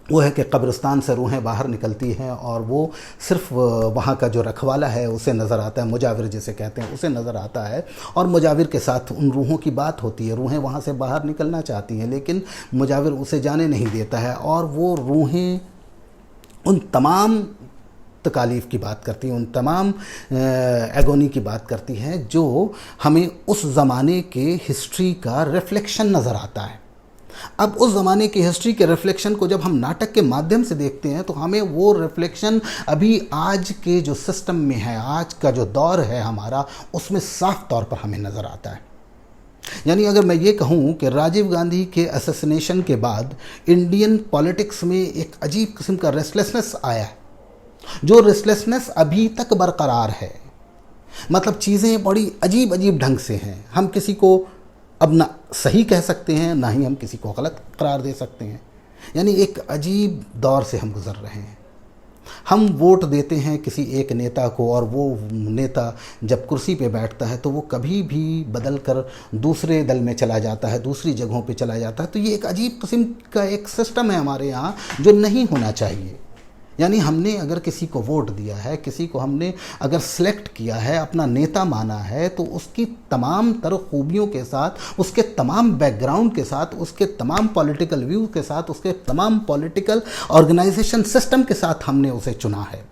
वो है कि कब्रिस्तान से रूहें बाहर निकलती हैं और वो सिर्फ वहाँ का जो रखवाला है उसे नज़र आता है, मुजाविर जिसे कहते हैं उसे नज़र आता है, और मुजाविर के साथ उन रूहों की बात होती है। रूहें वहाँ से बाहर निकलना चाहती हैं लेकिन मुजाविर उसे जाने नहीं देता है, और वो रूहें उन तमाम तकालीफ़ की बात करती हैं, उन तमाम एगोनी की बात करती हैं जो हमें उस ज़माने के हिस्ट्री का रिफ्लेक्शन नज़र आता है। अब उस ज़माने की हिस्ट्री के रिफ्लेक्शन को जब हम नाटक के माध्यम से देखते हैं तो हमें वो रिफ्लेक्शन अभी आज के जो सिस्टम में है, आज का जो दौर है हमारा, उसमें साफ तौर पर हमें नज़र आता है। यानी अगर मैं ये कहूँ कि राजीव गांधी के असैसिनेशन के बाद इंडियन पॉलिटिक्स में एक अजीब किस्म का रेस्टलेसनेस आया है, जो रेस्टलेसनेस अभी तक बरकरार है। मतलब चीज़ें बड़ी अजीब अजीब ढंग से हैं। हम किसी को अब ना सही कह सकते हैं, ना ही हम किसी को गलत करार दे सकते हैं। यानी एक अजीब दौर से हम गुज़र रहे हैं। हम वोट देते हैं किसी एक नेता को, और वो नेता जब कुर्सी पे बैठता है तो वो कभी भी बदल कर दूसरे दल में चला जाता है, दूसरी जगहों पे चला जाता है। तो ये एक अजीब किस्म का एक सिस्टम है हमारे यहाँ जो नहीं होना चाहिए। यानी हमने अगर किसी को वोट दिया है, किसी को हमने अगर सेलेक्ट किया है, अपना नेता माना है, तो उसकी तमाम तर खूबियों के साथ, उसके तमाम बैकग्राउंड के साथ, उसके तमाम पॉलिटिकल व्यू के साथ, उसके तमाम पॉलिटिकल ऑर्गेनाइजेशन सिस्टम के साथ हमने उसे चुना है।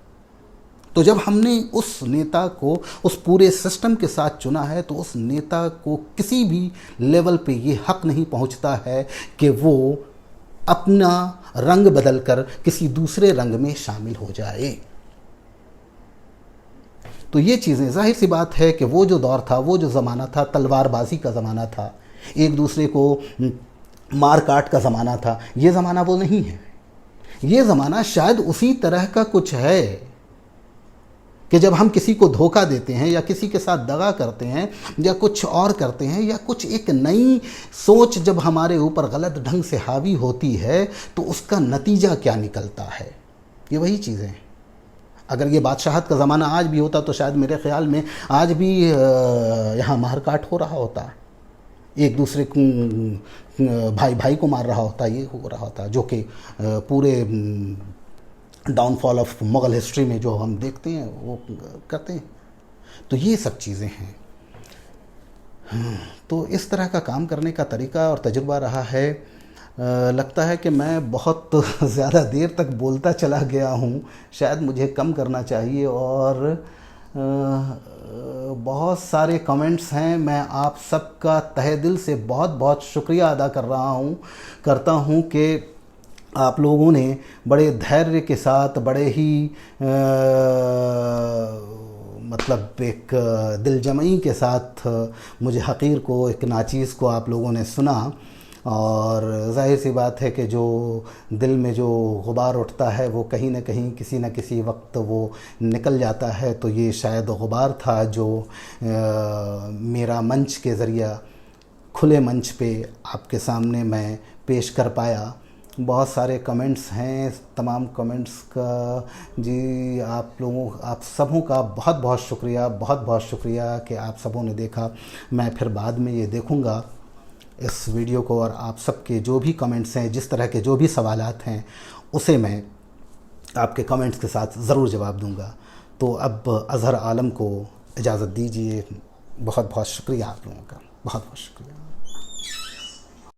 तो जब हमने उस नेता को उस पूरे सिस्टम के साथ चुना है तो उस नेता को किसी भी लेवल पे ये हक नहीं पहुंचता है कि वो अपना रंग बदलकर किसी दूसरे रंग में शामिल हो जाए। तो ये चीज़ें, जाहिर सी बात है कि वो जो दौर था, वो जो ज़माना था, तलवारबाजी का ज़माना था, एक दूसरे को मार काट का ज़माना था। ये ज़माना वो नहीं है। ये ज़माना शायद उसी तरह का कुछ है कि जब हम किसी को धोखा देते हैं या किसी के साथ दगा करते हैं या कुछ और करते हैं, या कुछ एक नई सोच जब हमारे ऊपर गलत ढंग से हावी होती है तो उसका नतीजा क्या निकलता है। ये वही चीज़ें हैं। अगर ये बादशाहत का ज़माना आज भी होता तो शायद मेरे ख़्याल में आज भी यहाँ मारकाट हो रहा होता, एक दूसरे को भाई भाई को मार रहा होता, ये हो रहा होता, जो कि पूरे डाउनफॉल ऑफ मुग़ल हिस्ट्री में जो हम देखते हैं वो करते हैं। तो ये सब चीज़ें हैं। तो इस तरह का काम करने का तरीका और तजुर्बा रहा है। लगता है कि मैं बहुत ज़्यादा देर तक बोलता चला गया हूँ, शायद मुझे कम करना चाहिए। और बहुत सारे कमेंट्स हैं, मैं आप सबका तहे दिल से बहुत बहुत शुक्रिया अदा करता हूँ कि आप लोगों ने बड़े धैर्य के साथ, बड़े ही मतलब एक दिलजमई के साथ मुझे हक़ीर को, एक नाचीज़ को आप लोगों ने सुना। और ज़ाहिर सी बात है कि जो दिल में जो गुबार उठता है वो कहीं ना कहीं किसी न किसी वक्त वो निकल जाता है। तो ये शायद गुबार था जो मेरा मंच के ज़रिया, खुले मंच पे आपके सामने मैं पेश कर पाया। बहुत सारे कमेंट्स हैं, तमाम कमेंट्स का जी आप सबों का बहुत बहुत शुक्रिया, बहुत बहुत शुक्रिया कि आप सबों ने देखा। मैं फिर बाद में ये देखूँगा इस वीडियो को, और आप सबके जो भी कमेंट्स हैं, जिस तरह के जो भी सवालात हैं, उसे मैं आपके कमेंट्स के साथ ज़रूर जवाब दूँगा। तो अब अज़हर आलम को इजाज़त दीजिए। बहुत बहुत शुक्रिया आप लोगों का, बहुत बहुत शुक्रिया।